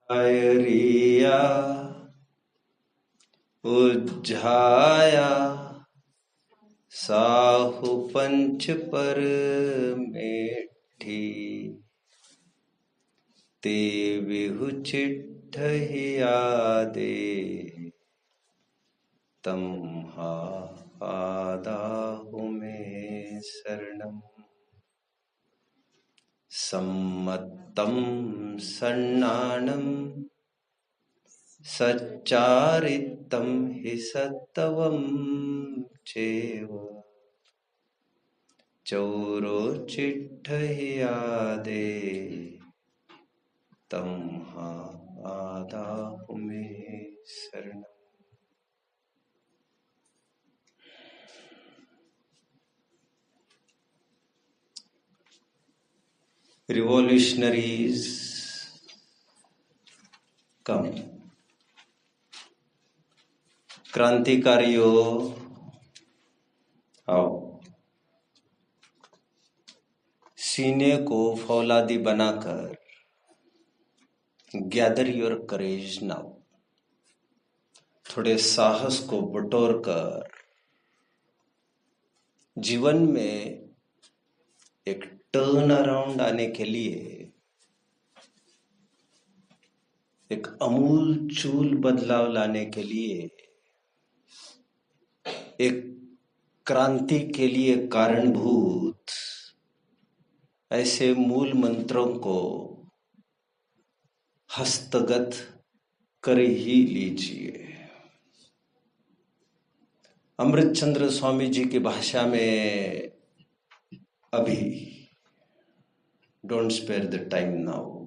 आयरिया उज्झाया साहु पंच पर मेठी ते विहु चिट्ठहि आदे तम आदाहु में शरणम सम्मतम सन्नानम सच्चारितं हि सत्तवं चेव चौरो चिट्ठहि आदे तम आदाहु में शरणम। Revolutionaries come, क्रांतिकारियों आओ, सीने को फौलादी बनाकर गैदर योर करेज नाउ, थोड़े साहस को बटोर कर जीवन में एक टर्न अराउंड आने के लिए, एक अमूल चूल बदलाव लाने के लिए, एक क्रांति के लिए कारणभूत ऐसे मूल मंत्रों को हस्तगत कर ही लीजिए। अमृतचंद्र स्वामी जी की भाषा में अभी, don't spare the time now,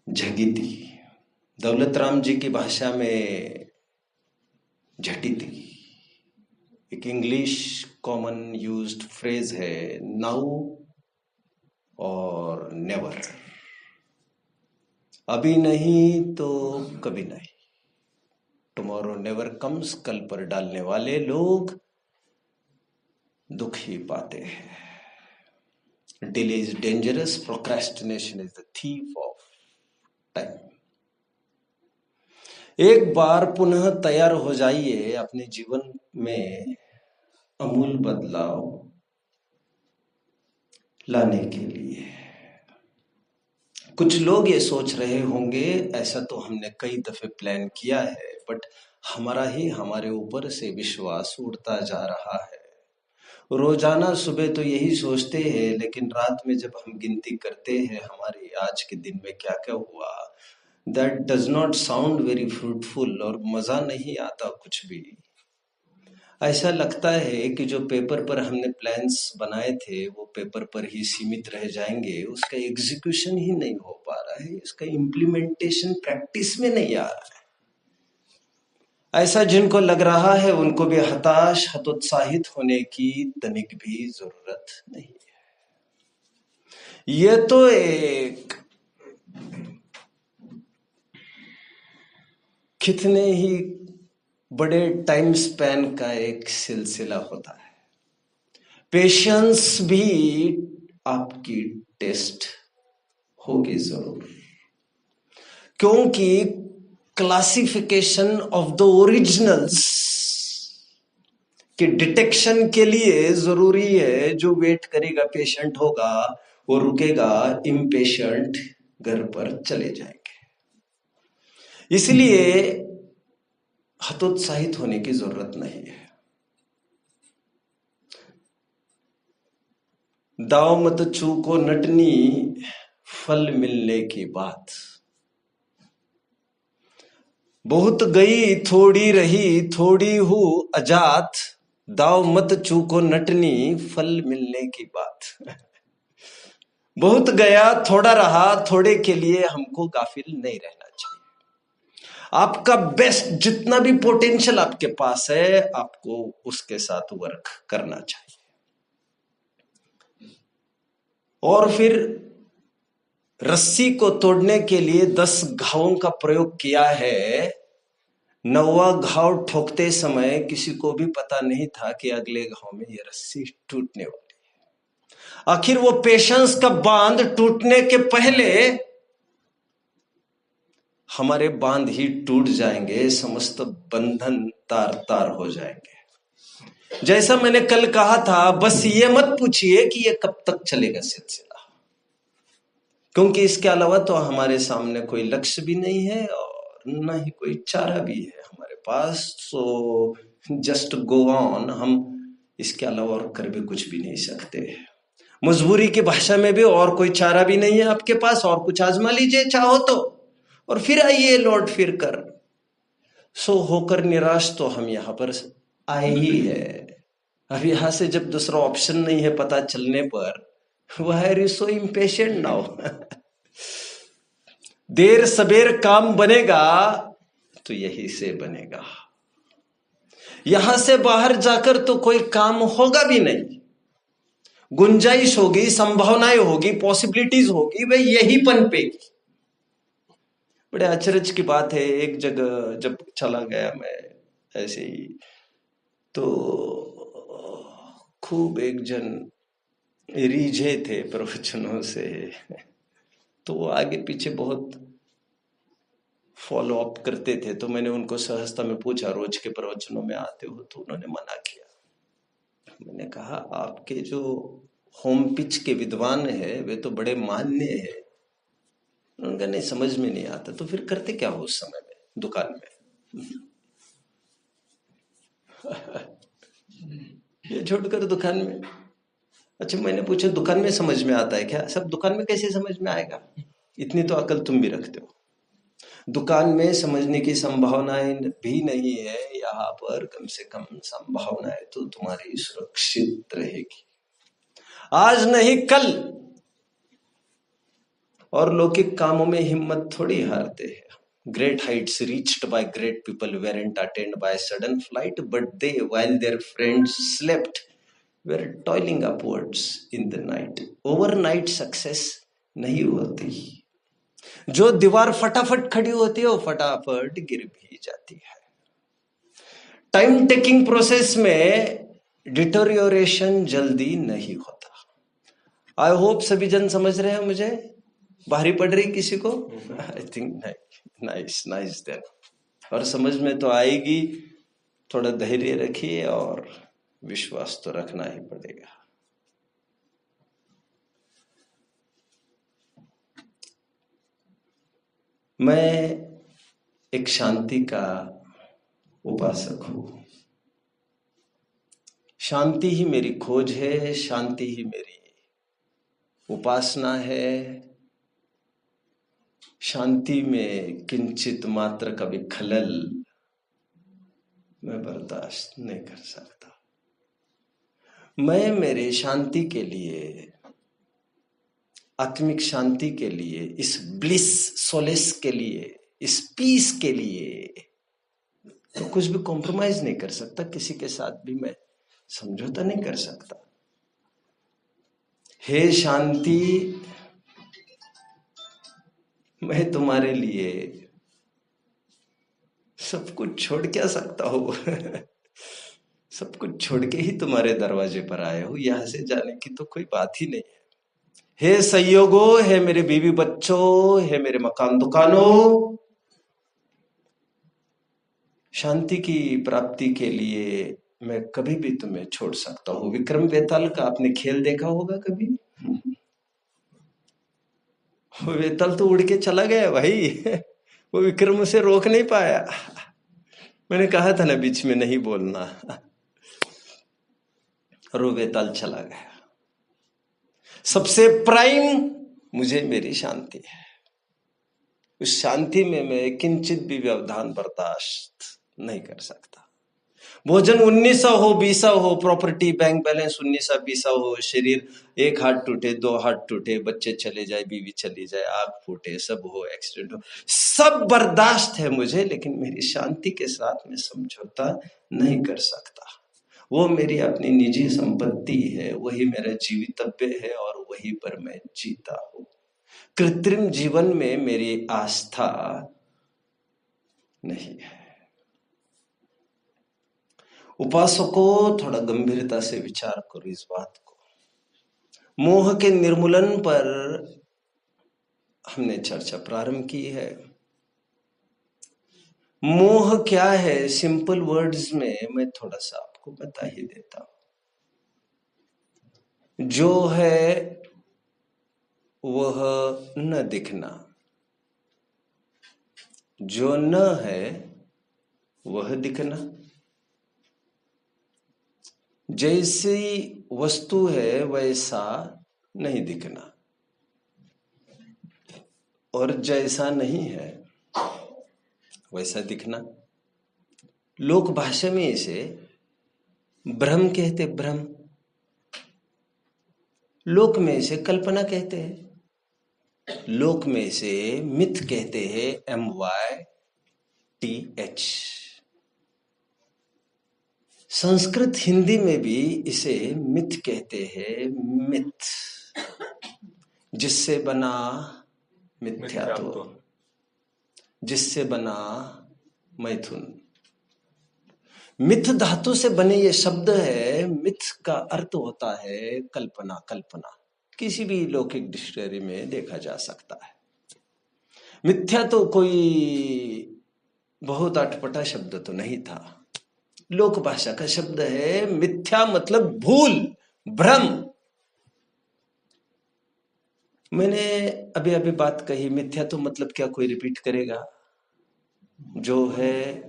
झगिती, दौलत राम जी की भाषा में झटिती, एक इंग्लिश कॉमन यूज्ड फ्रेज है नाउ और नेवर, अभी नहीं तो कभी नहीं, टुमारो नेवर कम्स, कल पर डालने वाले लोग दुख ही पाते हैं। Delay is dangerous, procrastination is the thief of time. एक बार पुनः तैयार हो जाइए अपने जीवन में अमूल बदलाव लाने के लिए। कुछ लोग ये सोच रहे होंगे ऐसा तो हमने कई दफे प्लान किया है, बट हमारा ही हमारे ऊपर से विश्वास उड़ता जा रहा है। रोजाना सुबह तो यही सोचते हैं, लेकिन रात में जब हम गिनती करते हैं हमारे आज के दिन में क्या क्या हुआ, that does not sound very fruitful, और मजा नहीं आता कुछ भी। ऐसा लगता है कि जो पेपर पर हमने प्लान्स बनाए थे वो पेपर पर ही सीमित रह जाएंगे, उसका एग्जीक्यूशन ही नहीं हो पा रहा है, इसका इम्प्लीमेंटेशन प्रैक्टिस में नहीं आ रहा है। ऐसा जिनको लग रहा है उनको भी हताश, हतोत्साहित होने की तनिक भी जरूरत नहीं है। यह तो एक कितने ही बड़े टाइम स्पैन का एक सिलसिला होता है। पेशेंस भी आपकी टेस्ट होगी जरूर, क्योंकि क्लासिफिकेशन ऑफ द ओरिजिनल्स के डिटेक्शन के लिए जरूरी है जो वेट करेगा पेशेंट होगा, वो रुकेगा, इम्पेशेंट घर पर चले जाएंगे। इसलिए हतोत्साहित होने की जरूरत नहीं है। दाव मत चूको नटनी, फल मिलने की बात। बहुत गई थोड़ी रही, थोड़ी हूं अजात, दाव मत चूको नटनी, फल मिलने की बात। बहुत गया थोड़ा रहा, थोड़े के लिए हमको गाफिल नहीं रहना चाहिए। आपका बेस्ट, जितना भी पोटेंशियल आपके पास है, आपको उसके साथ वर्क करना चाहिए। और फिर रस्सी को तोड़ने के लिए 10 घावों का प्रयोग किया है। 9वां घाव ठोकते समय किसी को भी पता नहीं था कि अगले घाव में ये रस्सी टूटने वाली है। आखिर वो पेशेंस का बांध टूटने के पहले हमारे बांध ही टूट जाएंगे, समस्त बंधन तार तार हो जाएंगे। जैसा मैंने कल कहा था, बस ये मत पूछिए कि ये कब तक चलेगा सिलसिला, क्योंकि इसके अलावा तो हमारे सामने कोई लक्ष्य भी नहीं है और न ही कोई चारा भी है हमारे पास। So just go on. हम इसके अलावा और कर भी कुछ भी नहीं सकते। मजबूरी की भाषा में भी और कोई चारा भी नहीं है आपके पास, और कुछ आजमा लीजिए चाहो तो, और फिर आइए लौट फिर कर। सो होकर निराश तो हम यहां पर आए ही है। अब यहां से जब दूसरा ऑप्शन नहीं है पता चलने पर, why are you so impatient now? देर सबेर काम बनेगा तो यही से बनेगा। यहां से बाहर जाकर तो कोई काम होगा भी नहीं। गुंजाइश होगी, संभावनाएं होगी, पॉसिबिलिटीज होगी, वे यही पनपेगी। बड़े अचरज की बात है, एक जगह जब चला गया मैं ऐसे ही, तो खूब एक जन रीझे थे प्रवचनों से, तो वो आगे पीछे बहुत फॉलो अप करते थे। तो मैंने उनको सहजता में पूछा, रोज के प्रवचनों में आते हो? तो उन्होंने मना किया। मैंने कहा, आपके जो होम पिच के विद्वान है वे तो बड़े मान्य है। उन्होंने कहा, नहीं समझ में नहीं आता। तो फिर करते क्या हो उस समय में दुकान में? ये छोड़कर दुकान में। अच्छा, मैंने पूछा दुकान में समझ में आता है क्या? सब दुकान में कैसे समझ में आएगा? इतनी तो अकल तुम भी रखते हो। दुकान में समझने की संभावनाएं भी नहीं है, यहाँ पर कम से कम संभावनाएं तो तुम्हारी सुरक्षित रहेगी, आज नहीं कल। और लौकिक कामों में हिम्मत थोड़ी हारते हैं। Great heights reached by great people weren't attained by sudden flight, but they, while their friends slept, were toiling upwards in the night. Overnight success नहीं होती। जो दीवार फटाफट खड़ी होती है वो फटाफट गिर भी जाती है। टाइम टेकिंग प्रोसेस में डिटोरियोरेशन जल्दी नहीं होता। आई होप सभी जन समझ रहे हैं मुझे? भारी पड़ रही किसी को? I think nice nice then. और समझ में तो आएगी। थोड़ा धैर्य रखिए और विश्वास तो रखना ही पड़ेगा। मैं एक शांति का उपासक हूं। शांति ही मेरी खोज है, शांति ही मेरी उपासना है। शांति में किंचित मात्र का भी खलल मैं बर्दाश्त नहीं कर सकता। मैं मेरे शांति के लिए, आत्मिक शांति के लिए, इस ब्लिस सोलेस के लिए, इस पीस के लिए तो कुछ भी कॉम्प्रोमाइज नहीं कर सकता। किसी के साथ भी मैं समझौता नहीं कर सकता। हे शांति, मैं तुम्हारे लिए सब कुछ छोड़ क्या सकता हूं? सब कुछ छोड़ के ही तुम्हारे दरवाजे पर आए हो। यहां से जाने की तो कोई बात ही नहीं है। हे संयोगो, हे मेरे बीवी बच्चों, हे मेरे मकान दुकानों, शांति की प्राप्ति के लिए मैं कभी भी तुम्हें छोड़ सकता हूं। विक्रम बेताल का आपने खेल देखा होगा कभी? वो बेताल तो उड़ के चला गया भाई। वो विक्रम उसे रोक नहीं पाया। मैंने कहा था ना बीच में नहीं बोलना। और वो बेताल चला गया। सबसे प्राइम मुझे मेरी शांति है। उस शांति में मैं किंचित भी व्यवधान बर्दाश्त नहीं कर सकता। भोजन 19 हो 20 हो, प्रॉपर्टी बैंक बैलेंस 19 20 हो, शरीर एक हाथ टूटे, 2 हाथ टूटे, बच्चे चले जाए, बीवी चली जाए, आग फूटे, सब हो, एक्सीडेंट हो, सब बर्दाश्त है मुझे। लेकिन मेरी शांति के साथ मैं समझौता नहीं कर सकता। वो मेरी अपनी निजी संपत्ति है, वही मेरा जीवितव्य है और वही पर मैं जीता हूं। कृत्रिम जीवन में मेरी आस्था नहीं है। उपासकों, थोड़ा गंभीरता से विचार करो इस बात को। मोह के निर्मूलन पर हमने चर्चा प्रारंभ की है। मोह क्या है, सिंपल वर्ड्स में मैं थोड़ा सा आपको बता ही देता हूं। जो है वह न दिखना, जो न है वह दिखना। जैसी वस्तु है वैसा नहीं दिखना, और जैसा नहीं है वैसा दिखना। लोक भाषा में इसे भ्रम कहते, भ्रम। लोक में इसे कल्पना कहते हैं, लोक में इसे मिथ कहते हैं, MYTH। संस्कृत हिंदी में भी इसे मिथ कहते हैं, मिथ, जिससे बना मिथ्यात्व, जिससे बना मैथुन। मिथ धातु से बने ये शब्द है। मिथ का अर्थ होता है कल्पना, कल्पना। किसी भी लौकिक डिक्शनरी में देखा जा सकता है। मिथ्या तो कोई बहुत अटपटा शब्द तो नहीं था, लोक भाषा का शब्द है। मिथ्या मतलब भूल, भ्रम। मैंने अभी अभी बात कही, मिथ्या तो मतलब क्या, कोई रिपीट करेगा? जो है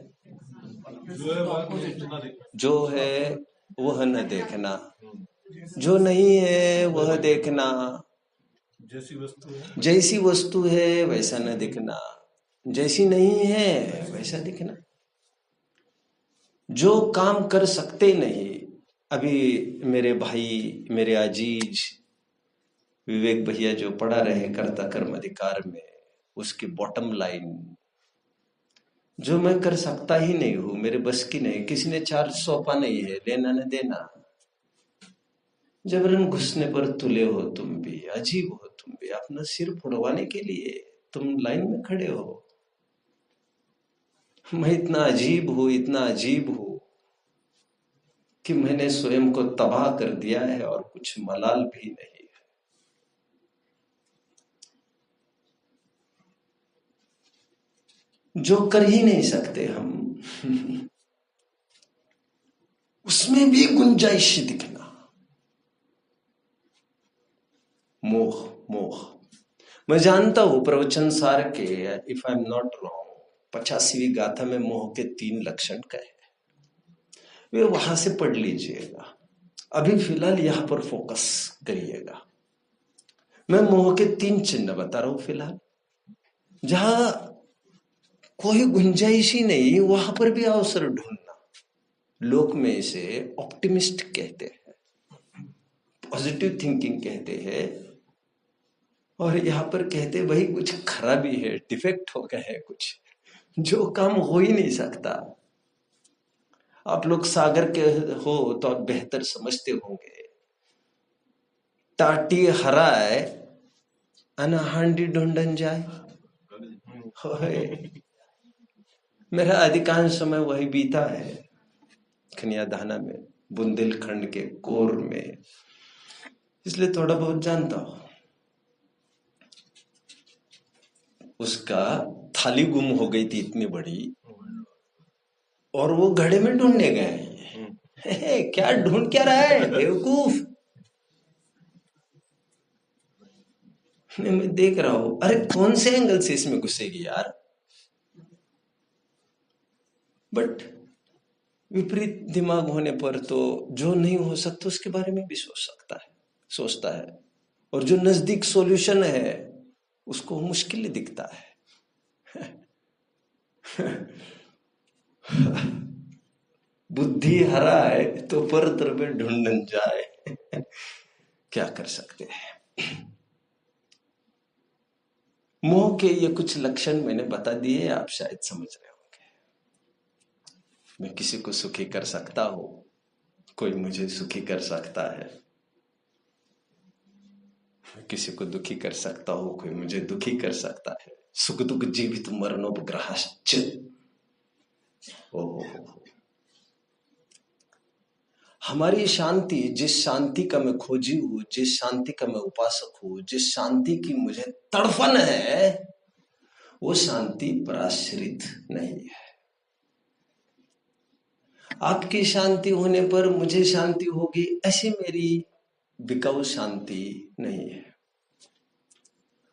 वह न देखना, जो नहीं है वह देखना, जैसी वस्तु है वैसा न दिखना, जैसी नहीं है वैसा दिखना। जो काम कर सकते नहीं, अभी मेरे भाई, मेरे अजीज विवेक भैया जो पढ़ा रहे कर्ता कर्म अधिकार में, उसकी बॉटम लाइन, जो मैं कर सकता ही नहीं हूं, मेरे बस की नहीं, किसी ने चार्ज सौंपा नहीं है, लेना न देना, जबरन घुसने पर तुले हो तुम भी, अजीब हो तुम भी, अपना सिर फुड़वाने के लिए तुम लाइन में खड़े हो। मैं इतना अजीब हूं, इतना अजीब हूं कि मैंने स्वयं को तबाह कर दिया है और कुछ मलाल भी नहीं है। जो कर ही नहीं सकते हम उसमें भी गुंजाइश दिखना। मोह, मोह। मैं जानता हूं प्रवचन सार के, if I am not wrong, 85वीं गाथा में मोह के 3 लक्षण कहे, वे वहां से पढ़ लीजिएगा। अभी फिलहाल यहां पर फोकस करिएगा। मैं मोह के 3 चिन्ह बता रहा हूं फिलहाल। जहां कोई गुंजाइश ही नहीं, वहां पर भी अवसर ढूंढना। लोक में इसे ऑप्टिमिस्ट कहते हैं, पॉजिटिव थिंकिंग कहते हैं, और यहां पर कहते भाई कुछ खराबी है, डिफेक्ट हो गया है कुछ, जो काम हो ही नहीं सकता। आप लोग सागर के हो तो आप बेहतर समझते होंगे। टाटी हराए अना हांडी ढूंढन जाए। मेरा अधिकांश समय वही बीता है खनियादाना में, बुंदेलखंड के कोर में, इसलिए थोड़ा बहुत जानता हूं। उसका थाली गुम हो गई थी इतनी बड़ी, और वो घड़े में ढूंढने गए। क्या ढूंढ क्या रहा है बेवकूफ? मैं देख रहा हूं, अरे कौन से एंगल से इसमें घुसेगी यार। बट विपरीत दिमाग होने पर तो जो नहीं हो सकता उसके बारे में भी सोच सकता है, सोचता है, और जो नजदीक सॉल्यूशन है उसको मुश्किल दिखता है। बुद्धि हरा है तो परतर में ढूंढन जाए। क्या कर सकते हैं। मोह के ये कुछ लक्षण मैंने बता दिए, आप शायद समझ रहे होंगे। मैं किसी को सुखी कर सकता हूं, कोई मुझे सुखी कर सकता है। मैं किसी को दुखी कर सकता हूं, कोई मुझे दुखी कर सकता है। सुख दुख जीवित मरणोपग्रहाश्च। ओ हमारी शांति, जिस शांति का मैं खोजी हूं, जिस शांति का मैं उपासक हूं, जिस शांति की मुझे तड़फन है, वो शांति पराश्रित नहीं है। आपकी शांति होने पर मुझे शांति होगी, ऐसी मेरी बिकाऊ शांति नहीं है।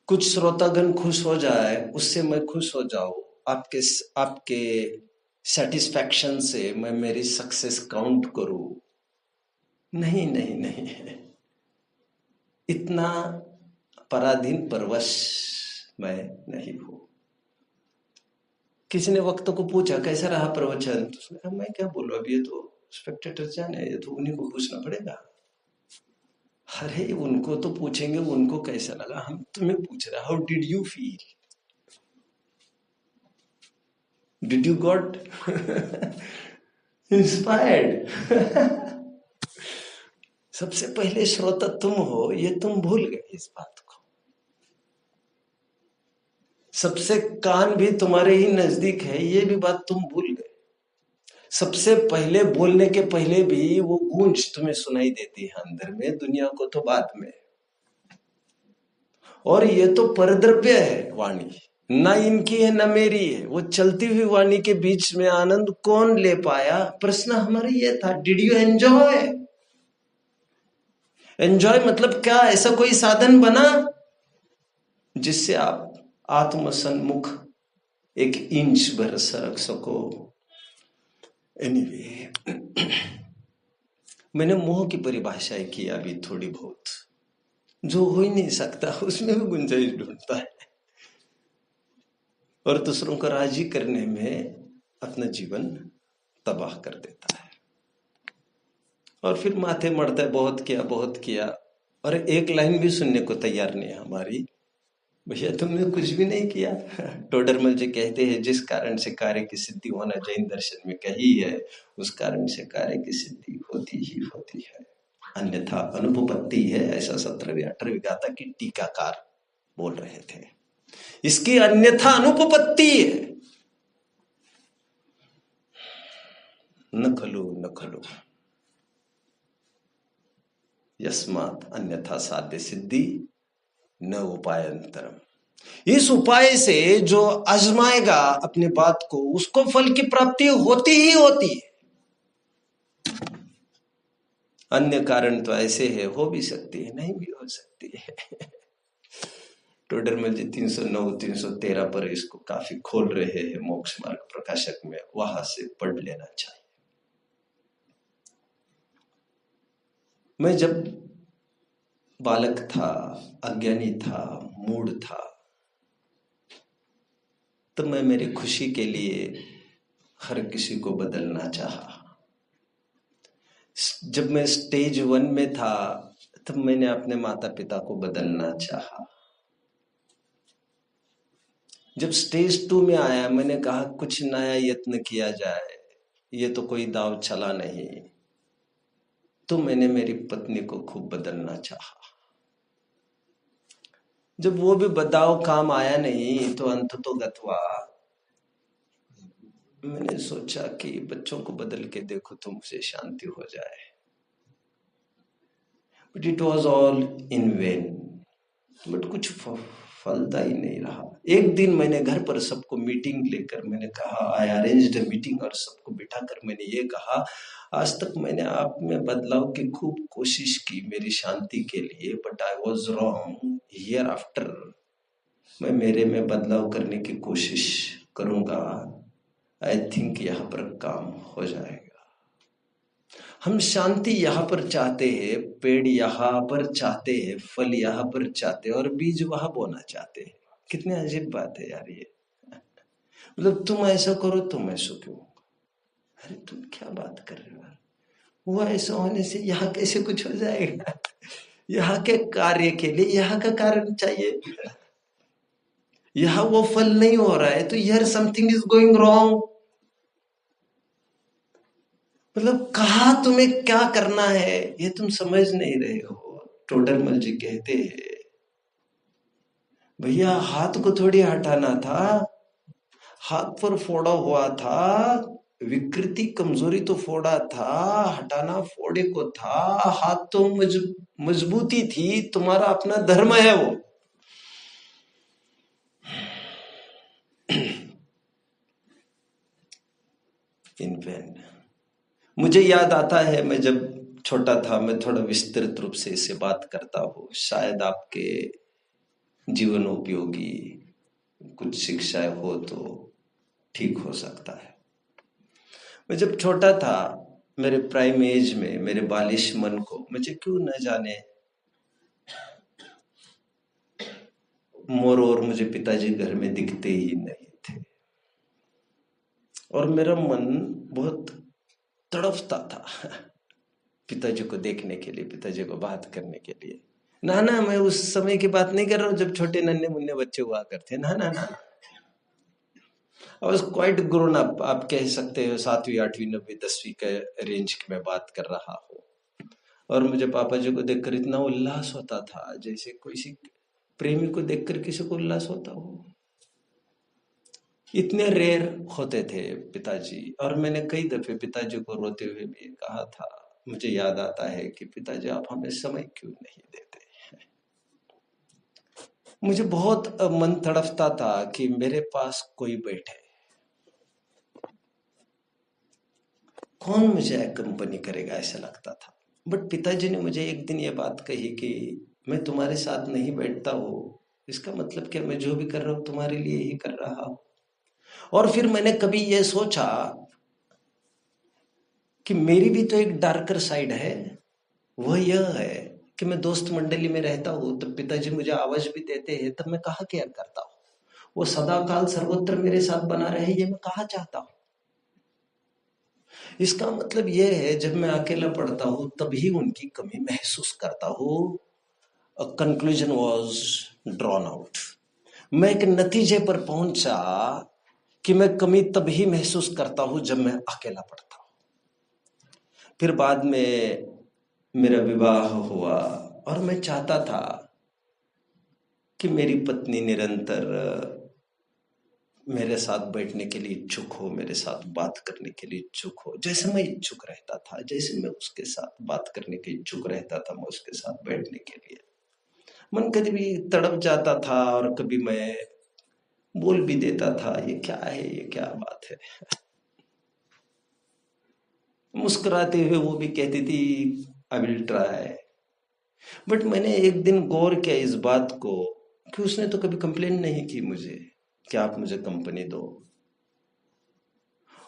कुछ श्रोतागण खुश हो जाए, उससे मैं खुश हो जाऊं, आपके सेटिस्फैक्शन से मैं मेरी सक्सेस काउंट करूं, नहीं नहीं नहीं है। इतना पराधीन परवश मैं नहीं हूं। किसी ने वक्त को पूछा कैसा रहा प्रवचन, तो उसने कहा मैं क्या बोलूं, अब ये तो स्पेक्टेटर जाने, ये तो उन्हीं को पूछना पड़ेगा। अरे उनको तो पूछेंगे उनको कैसा लगा, हम तुम्हें पूछ रहे how did you feel, did you got inspired. सबसे पहले श्रोता तुम हो, ये तुम भूल गए इस बात को। सबसे कान भी तुम्हारे ही नजदीक है, ये भी बात तुम भूल गए। सबसे पहले बोलने के पहले भी वो गूंज तुम्हें सुनाई देती है अंदर में, दुनिया को तो बाद में। और ये तो परद्रव्य है वाणी, ना इनकी है ना मेरी है। वो चलती हुई वाणी के बीच में आनंद कौन ले पाया, प्रश्न हमारा ये था, डिड यू एंजॉय। एंजॉय मतलब क्या, ऐसा कोई साधन बना जिससे आप आत्मसन्मुख एक इंच भर सरक सको। एनीवे, मैंने मोह की परिभाषाएं की अभी थोड़ी बहुत, जो हो ही नहीं सकता उसमें भी गुंजाइश ढूंढता है और दूसरों को राजी करने में अपना जीवन तबाह कर देता है। और फिर माथे मड़ता है, बहुत किया और एक लाइन भी सुनने को तैयार नहीं है हमारी, भैया तुमने कुछ भी नहीं किया। टोडरमल जी कहते हैं जिस कारण से कार्य की सिद्धि होना जैन दर्शन में कही है, उस कारण से कार्य की सिद्धि होती ही होती है, अन्यथा अनुपपत्ति है। ऐसा 17वीं 18वीं गाथा की टीकाकार बोल रहे थे, इसकी अन्यथा अनुपपत्ति है। न खलु यस्मात् अन्यथा साध्य सिद्धि न उपायंतरम। इस उपाय से जो आजमाएगा अपनी बात को, उसको फल की प्राप्ति होती ही होती है। अन्य कारण तो ऐसे है, हो भी सकती है, नहीं भी हो सकती है। टोडरमल जी 309 313 पर इसको काफी खोल रहे हैं मोक्ष मार्ग प्रकाशक में, वहां से पढ़ लेना चाहिए। मैं जब बालक था, अज्ञानी था, मूढ़ था, तब मैं मेरी खुशी के लिए हर किसी को बदलना चाहा। जब मैं स्टेज 1 में था, तब मैंने अपने माता पिता को बदलना चाहा। जब स्टेज 2 में आया, मैंने कहा कुछ नया यत्न किया जाए, ये तो कोई दाव चला नहीं, तो मैंने मेरी पत्नी को खूब बदलना चाहा। जब वो भी बदलाव काम आया नहीं, तो अंततोगत्वा मैंने सोचा कि बच्चों को बदल के देखो तो मुझे शांति हो जाए। But it was all in when, but कुछ फलता ही नहीं रहा। एक दिन मैंने घर पर सबको मीटिंग लेकर मैंने कहा, आई अरेंज्ड अ मीटिंग, और सबको बिठाकर मैंने ये कहा, आज तक मैंने आप में बदलाव की खूब कोशिश की मेरी शांति के लिए, but I was wrong. Here after मैं मेरे में बदलाव करने की कोशिश करूंगा। आई थिंक यहां पर काम हो जाएगा। हम शांति यहां पर चाहते हैं, पेड़ यहां पर चाहते हैं, फल यहां पर चाहते हैं, और बीज वहां बोना चाहते हैं। कितनी अजीब बात है यार ये। मतलब तुम ऐसा करो तो मैं सुखी हूँ। अरे तुम क्या बात कर रहे हो? वो ऐसा होने से यहाँ कैसे कुछ हो जाएगा? यहाँ के कार्य के लिए यहाँ का कारण चाहिए। यहाँ वो फल नहीं हो रहा है, तो here something is going wrong. मतलब कहा तुम्हें क्या करना है ये तुम समझ नहीं रहे हो। टोडरमल जी कहते हैं, भैया हाथ को थोड़ी हटाना था, हाथ पर फोड़ा हुआ था, विकृति कमजोरी तो फोड़ा था, हटाना फोड़े को था। हाथ तो मजबूती थी, तुम्हारा अपना धर्म है वो। इनफैक्ट मुझे याद आता है, मैं जब छोटा था, मैं थोड़ा विस्तृत रूप से इससे बात करता हूँ, शायद आपके जीवनोपयोगी कुछ शिक्षाएं हो तो ठीक हो सकता है। मैं जब छोटा था, मेरे प्राइम एज में, मेरे बालिश मन को मुझे क्यों न जाने मोर और मुझे पिताजी घर में दिखते ही नहीं थे, और मेरा मन बहुत तड़पता था पिताजी को देखने के लिए, पिताजी को बात करने के लिए। ना ना, मैं उस समय की बात नहीं कर रहा हूँ जब छोटे नन्हे मुन्ने बच्चे हुआ करते। ना ना ना, I was quite grown up, आप कह सकते हो 7वीं 8वीं 9वीं 10वीं के रेंज की मैं बात कर रहा हूँ। और मुझे पापा जी को देखकर इतना उल्लास होता था, जैसे किसी प्रेमी को देखकर किसी को उल्लास होता हो। इतने रेयर होते थे पिताजी, और मैंने कई दफे पिताजी को रोते हुए भी कहा था, मुझे याद आता है कि पिताजी आप हमें समय क्यों नहीं देते। मुझे बहुत मन तड़पता था कि मेरे पास कोई बैठे, कौन मुझे कंपनी करेगा, ऐसा लगता था। बट पिताजी ने मुझे एक दिन ये बात कही कि मैं तुम्हारे साथ नहीं बैठता हूँ, इसका मतलब क्या, मैं जो भी कर रहा हूँ तुम्हारे लिए ही कर रहा हूँ। और फिर मैंने कभी ये सोचा कि मेरी भी तो एक डार्कर साइड है। वह यह है कि मैं दोस्त मंडली में रहता हूँ, तब पिताजी मुझे आवाज भी देते हैं, तब मैं कहा केयर करता हूँ। वो सदा काल सर्वत्र मेरे साथ बना रहे, ये मैं कहा चाहता हूँ। इसका मतलब यह है, जब मैं अकेला पढ़ता हूँ तभी उनकी कमी महसूस करता हूँ। Conclusion was drawn out. मैं एक नतीजे पर पहुंचा कि मैं कमी तभी महसूस करता हूं जब मैं अकेला पढ़ता हूं। फिर बाद में मेरा विवाह हुआ, और मैं चाहता था कि मेरी पत्नी निरंतर मेरे साथ बैठने के लिए इच्छुक हो, मेरे साथ बात करने के लिए इच्छुक हो, जैसे मैं इच्छुक रहता था, जैसे मैं उसके साथ बात करने के इच्छुक रहता था, मैं उसके साथ बैठने के लिए। मन कभी भी तड़प जाता था, और कभी मैं बोल भी देता था, ये क्या है, ये क्या बात है। मुस्कुराते हुए वो भी कहती थी, आई विल ट्राई। बट मैंने एक दिन गौर किया इस बात को कि उसने तो कभी कंप्लेन नहीं की मुझे कि आप मुझे कंपनी दो,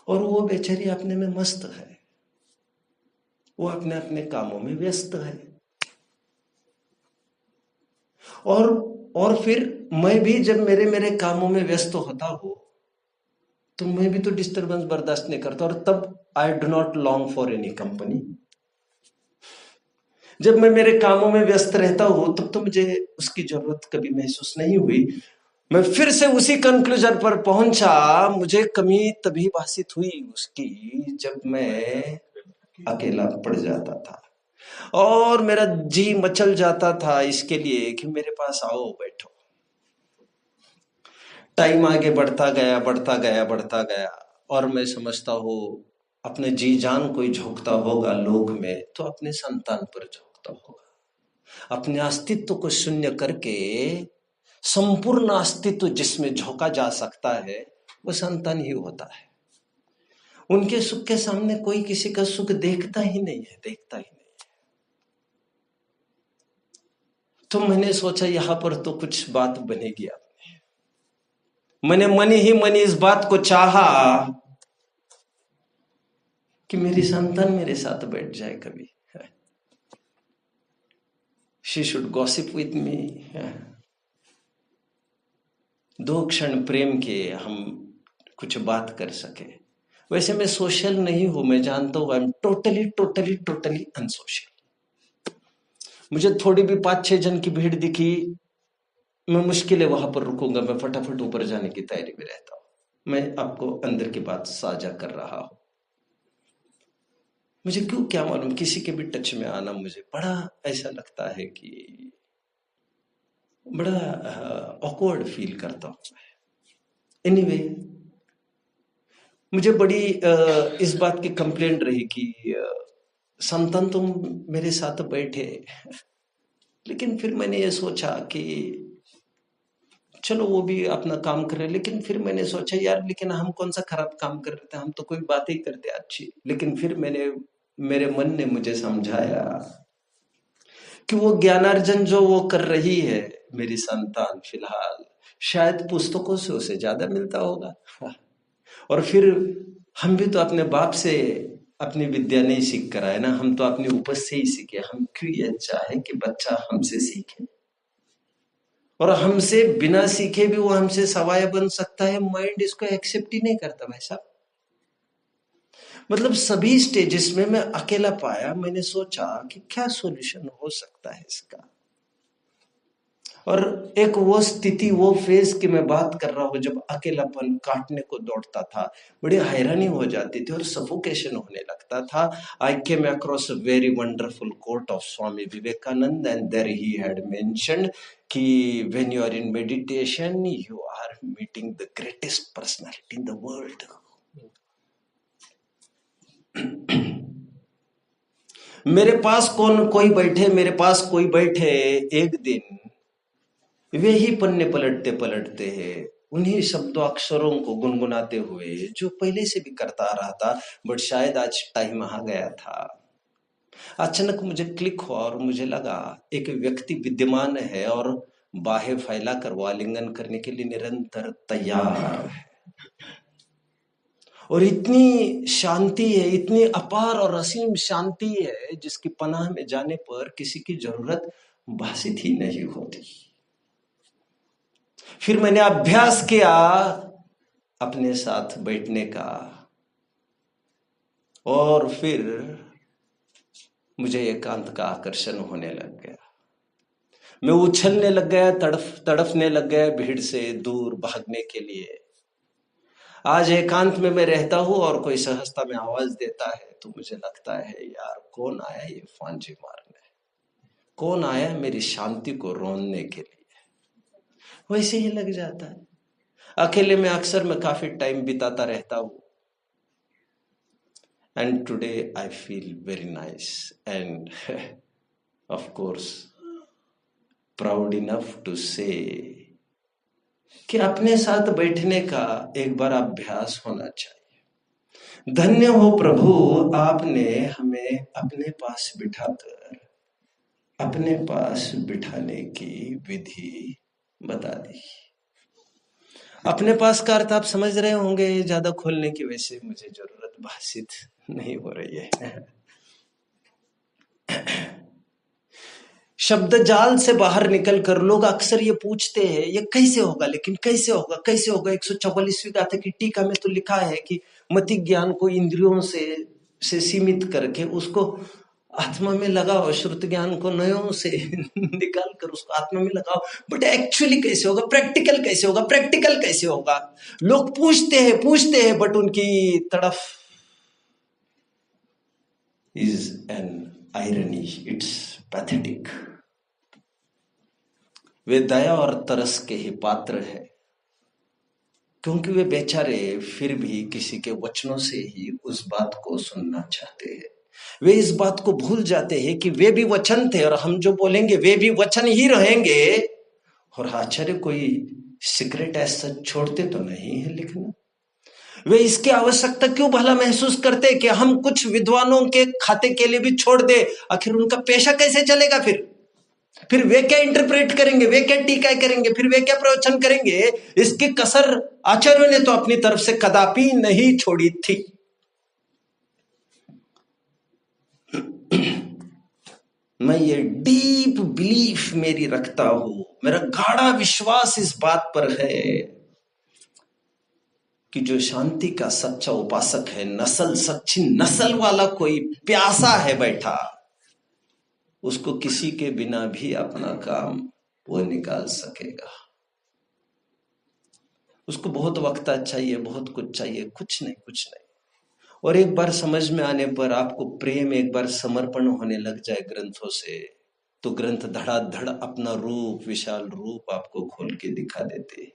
और वो बेचारी अपने में मस्त है, वो अपने अपने कामों में व्यस्त है। और और फिर मैं भी जब मेरे मेरे कामों में व्यस्त होता हूं, तो मैं भी तो डिस्टरबेंस बर्दाश्त नहीं करता, और तब I do not long for any company. जब मैं मेरे कामों में व्यस्त रहता हूं, तब तो मुझे उसकी जरूरत कभी महसूस नहीं हुई। मैं फिर से उसी कंक्लूजन पर पहुंचा, मुझे कमी तभी भाषित हुई उसकी जब मैं अकेला पड़ जाता था, और मेरा जी मचल जाता था इसके लिए कि मेरे पास आओ, बैठो। टाइम आगे बढ़ता गया, बढ़ता गया, बढ़ता गया, और मैं समझता हूँ अपने जी जान कोई झोंकता होगा लोक में, तो अपने संतान पर झोंकता होगा। अपने अस्तित्व को शून्य करके संपूर्ण अस्तित्व जिसमें झोंका जा सकता है, वो संतान ही होता है। उनके सुख के सामने कोई किसी का सुख देखता ही नहीं है, देखता ही नहीं है। तो मैंने सोचा यहां पर तो कुछ बात बनेगी। मैंने मन ही मन इस बात को चाहा कि मेरी संतान मेरे साथ बैठ जाए कभी। She should gossip with me. दो क्षण प्रेम के हम कुछ बात कर सके। वैसे मैं सोशल नहीं हूं, मैं जानता हूं, I am totally totally totally unsocial. मुझे थोड़ी भी 5-6 जन की भीड़ दिखी, मैं मुश्किल है वहां पर रुकूंगा, मैं फटाफट ऊपर जाने की तैयारी में रहता हूं। मैं आपको अंदर की बात साझा कर रहा हूं। मुझे क्यों क्या मालूम, किसी के भी टच में आना मुझे बड़ा ऐसा लगता है कि बड़ा ऑकवर्ड फील करता हूं मैं। एनीवे, मुझे बड़ी इस बात की कंप्लेंट रही कि संतन तुम मेरे साथ बैठे, लेकिन फिर मैंने ये सोचा कि चलो वो भी अपना काम कर रहे, लेकिन फिर मैंने सोचा यार लेकिन हम कौन सा खराब काम कर रहे थे, हम तो कोई बात ही करते अच्छी। लेकिन फिर मेरे मन ने मुझे समझाया कि वो ज्ञानार्जन जो वो कर रही है मेरी संतान, फिलहाल शायद पुस्तकों से उसे ज्यादा मिलता होगा। और फिर हम भी तो अपने बाप से अपनी विद्या नहीं सीख कर आए ना, हम तो अपनी उपज से ही सीखे। हम क्यों ये चाहे कि बच्चा हमसे सीखे, और हमसे बिना सीखे भी वो हमसे सवाय बन सकता है। माइंड इसको एक्सेप्ट ही नहीं करता भाई साहब। मतलब सभी स्टेजेस में मैं अकेला पाया। मैंने सोचा कि क्या सॉल्यूशन हो सकता है इसका। और एक वो स्थिति, वो फेज की मैं बात कर रहा हूं जब अकेलापन काटने को दौड़ता था, बड़ी हैरानी हो जाती थी और सफोकेशन होने लगता था। I came across a very wonderful quote of Swami Vivekananda, and there he had mentioned कि when you are in meditation you are meeting the greatest personality in the world. मेरे पास मेरे पास कोई बैठे, एक दिन वे ही पन्ने पलटते पलटते हैं, उन्हीं शब्दों अक्षरों को गुनगुनाते हुए जो पहले से भी करता आ रहा था, बट शायद आज टाइम आ गया था। अचानक मुझे क्लिक हुआ और मुझे लगा एक व्यक्ति विद्यमान है और बाहें फैलाकर वो आलिंगन करने के लिए निरंतर तैयार है। और इतनी शांति है, इतनी अपार और असीम शांति है जिसकी पनाह में जाने पर किसी की जरूरत भासित ही नहीं होती। फिर मैंने अभ्यास किया अपने साथ बैठने का, और फिर मुझे एकांत का आकर्षण होने लग गया। मैं उछलने लग गया, तड़फने लग गया भीड़ से दूर भागने के लिए। आज एकांत में मैं रहता हूं और कोई सहजता में आवाज देता है तो मुझे लगता है यार कौन आया ये फांजी मारने, कौन आया मेरी शांति को रोनने के लिए। वैसे ही लग जाता है। अकेले में अक्सर मैं काफी टाइम बिताता रहता हूं, and today I feel very nice and of course proud enough to say कि अपने साथ बैठने का एक बार अभ्यास होना चाहिए। धन्य हो प्रभु, आपने हमें अपने पास बिठाकर अपने पास बिठाने की विधि बता दी। अपने पास का अर्थ आप समझ रहे होंगे, ज्यादा खोलने की वैसे मुझे जरूरत भाषित नहीं हो रही है। शब्द जाल से बाहर निकलकर लोग अक्सर ये पूछते हैं ये कैसे होगा, लेकिन कैसे होगा, कैसे होगा। 144वीं गाथा की टीका में तो लिखा है कि मति ज्ञान को इंद्रियों से सीमित करके उसको आत्मा में लगाओ, श्रुत ज्ञान को नयों से निकाल कर उसको आत्मा में लगाओ। बट एक्चुअली कैसे होगा, प्रैक्टिकल कैसे होगा, प्रैक्टिकल कैसे होगा। लोग पूछते हैं बट उनकी तड़फ is an irony, it's pathetic. वे दया और तरस के ही पात्र है, क्योंकि वे बेचारे फिर भी किसी के वचनों से ही उस बात को सुनना चाहते हैं। वे इस बात को भूल जाते हैं कि वे भी वचन थे और हम जो बोलेंगे वे भी वचन ही रहेंगे। और आचार्य कोई सीक्रेट ऐसा छोड़ते तो नहीं है लिखना। वे इसकी आवश्यकता क्यों भला महसूस करते कि हम कुछ विद्वानों के खाते के लिए भी छोड़ दे। आखिर उनका पेशा कैसे चलेगा। फिर वे क्या इंटरप्रेट करेंगे, वे क्या टीका करेंगे, फिर वे क्या प्रवचन करेंगे। इसकी कसर आचार्यों ने तो अपनी तरफ से कदापि नहीं छोड़ी थी। मैं ये डीप बिलीफ मेरी रखता हूं, मेरा गाढ़ा विश्वास इस बात पर है कि जो शांति का सच्चा उपासक है, सच्ची नस्ल वाला कोई प्यासा है बैठा, उसको किसी के बिना भी अपना काम वो निकाल सकेगा। उसको बहुत वक्त चाहिए, बहुत कुछ चाहिए, कुछ नहीं। और एक बार समझ में आने पर, आपको प्रेम एक बार समर्पण होने लग जाए ग्रंथों से, तो ग्रंथ धड़ाधड़ अपना रूप, विशाल रूप आपको खोल के दिखा देते हैं।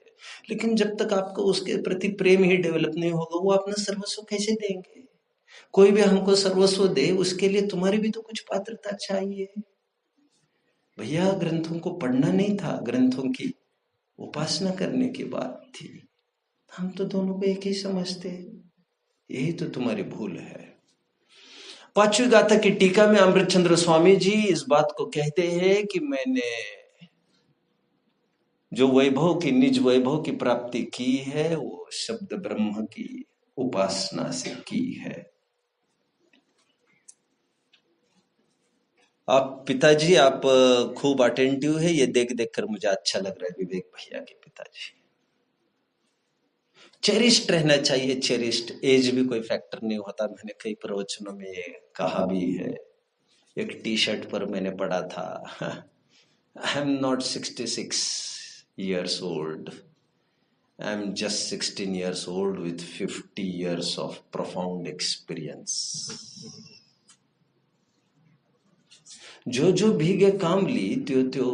लेकिन जब तक आपको उसके प्रति प्रेम ही डेवलप नहीं होगा, वो अपना सर्वस्व कैसे देंगे? कोई भी हमको सर्वस्व दे, उसके लिए तुम्हारी भी तो कुछ पात्रता चाहिए। भैया ग्रंथों को पढ़ना नहीं था, ग्रंथों की उपासना करने की बात थी। हम तो दोनों को एक ही समझते हैं, यही तो तुम्हारी भूल है। पांचवी गाथा की टीका में अमृतचंद्र स्वामी जी इस बात को कहते हैं कि मैंने जो वैभव की, निज वैभव की प्राप्ति की है, वो शब्द ब्रह्म की उपासना से की है। आप पिताजी, आप खूब अटेंटिव है, ये देख देख कर मुझे अच्छा लग रहा है। विवेक भैया के पिताजी चेरिस्ड रहना चाहिए, चेरिस्ड। एज भी कोई फैक्टर नहीं होता, मैंने कई प्रवचनों में ये कहा भी है। एक टी शर्ट पर मैंने पढ़ा था, आई am not 66 years old, I am just 16 years old with 50 years of profound experience. जो जो भीगे काम ली, त्यो त्यो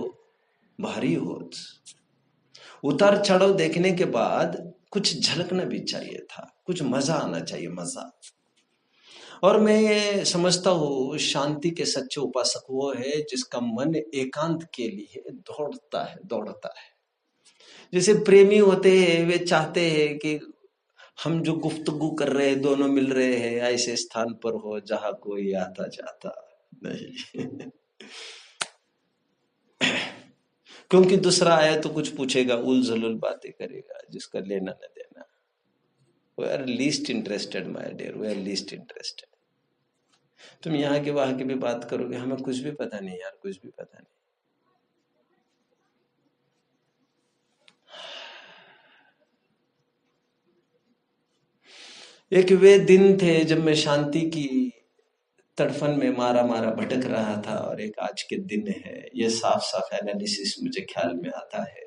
भारी होत। उतार चढ़ाव देखने के बाद कुछ झलकना भी चाहिए था, कुछ मजा आना चाहिए, मजा। और मैं ये समझता हूँ शांति के सच्चे उपासक वो है जिसका मन एकांत के लिए दौड़ता है। जैसे प्रेमी होते हैं, वे चाहते हैं कि हम जो गुफ्तगू कर रहे हैं, दोनों मिल रहे हैं, ऐसे स्थान पर हो जहां कोई आता जाता नहीं। क्योंकि दूसरा आया तो कुछ पूछेगा, उल जलूल बातें करेगा, जिसका लेना न देना। We are least interested my dear, we are least interested. तुम यहाँ के वहां की भी बात करोगे, हमें कुछ भी पता नहीं यार, कुछ भी पता नहीं। एक वे दिन थे जब मैं शांति की तड़फन में मारा मारा भटक रहा था, और एक आज के दिन है, ये साफ साफ एनालिसिस मुझे ख्याल में आता है।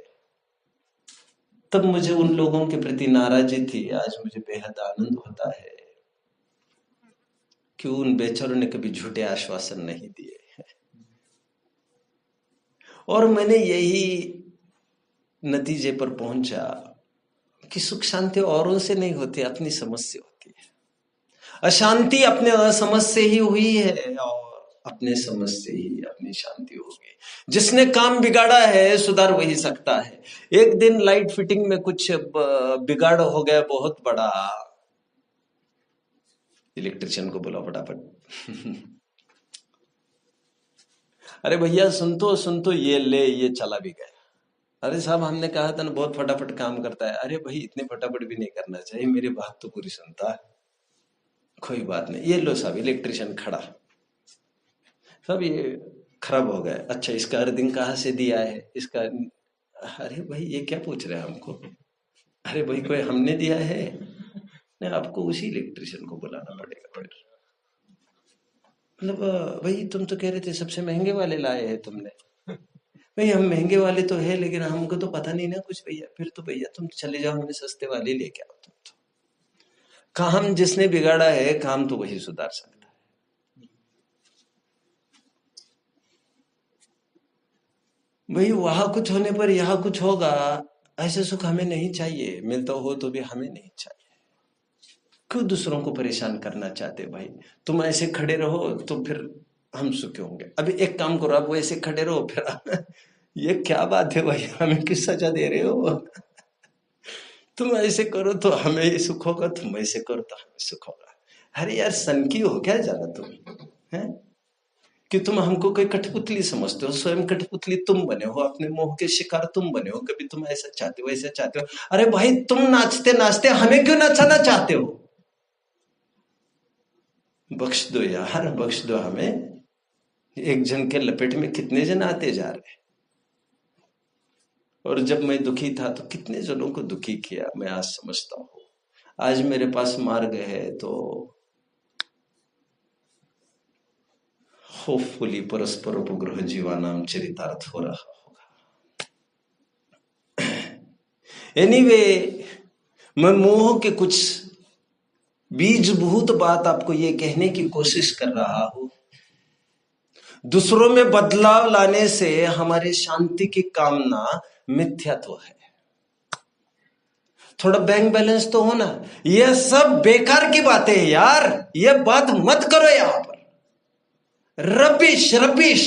तब मुझे उन लोगों के प्रति नाराजगी थी, आज मुझे बेहद आनंद होता है कि उन बेचारों ने कभी झूठे आश्वासन नहीं दिए। और मैंने यही नतीजे पर पहुंचा कि सुख शांति औरों से नहीं होती, अपनी समझ से होती है। अशांति अपने असमझ से ही हुई है, और अपने समझ से ही अपनी शांति होगी। जिसने काम बिगाड़ा है सुधार वही सकता है। एक दिन लाइट फिटिंग में कुछ बिगाड़ हो गया बहुत बड़ा, इलेक्ट्रिशियन को बोला फटाफट, अरे भैया सुन तो ये ले, ये चला भी गया। अरे साहब हमने कहा था ना बहुत फटाफट काम करता है। अरे भाई इतने फटाफट भी नहीं करना चाहिए, मेरी बात तो पूरी सुनता है। कोई बात नहीं, ये लो साहब, इलेक्ट्रिशियन खड़ा, साहब ये खराब हो गया। अच्छा इसका अर्थिंग कहाँ से दिया है, इसका। अरे भाई ये क्या पूछ रहे हैं हमको? अरे भाई कोई हमने दिया है? नहीं, आपको उसी इलेक्ट्रिशियन को बुलाना पड़ेगा। मतलब भाई तुम तो कह रहे थे सबसे महंगे वाले लाए हैं तुमने। भाई हम महंगे वाले तो है, लेकिन हमको तो पता नहीं ना कुछ भैया। फिर तो भैया तुम चले जाओ, हमें सस्ते वाले लेके आओ। तुम तो काम जिसने बिगाड़ा है, काम तो वही सुधार सकता है। भाई वहां कुछ होने पर यहाँ कुछ होगा, ऐसे सुख हमें नहीं चाहिए। मिलता हो तो भी हमें नहीं चाहिए। क्यों दूसरों को परेशान करना चाहते भाई? तुम ऐसे खड़े रहो तो फिर हम सुखी होंगे। अभी एक काम करो, आप वैसे खड़े रहो फिर ये क्या बात है भाई, हमें किस सजा दे रहे हो? तुम ऐसे करो तो हमें सुख होगा, तुम ऐसे करो तो हमें सुख होगा। अरे यार सनकी हो क्या जाना तुम, है कि तुम हमको कोई कठपुतली समझते हो? स्वयं कठपुतली तुम बने हो, अपने मोह के शिकार तुम बने हो। कभी तुम ऐसा चाहते हो, ऐसा चाहते हो। अरे भाई तुम नाचते नाचते हमें क्यों नचाना चाहते हो? बख्श दो यार, बख्श दो हमें। एक जन के लपेट में कितने जन आते जा रहे। और जब मैं दुखी था तो कितने जनों को दुखी किया, मैं आज समझता हूं। आज मेरे पास मार्ग है तो होपफुली परस्पर उपग्रह जीवानाम चरितार्थ हो रहा होगा। एनीवे, मैं मोह के कुछ बीजभूत बात आपको ये कहने की कोशिश कर रहा हूं। दूसरों में बदलाव लाने से हमारी शांति की कामना मिथ्यात्व है। थोड़ा बैंक बैलेंस तो होना। ये सब बेकार की बातें है यार, ये बात मत करो यहां पर। रबिश रबिश,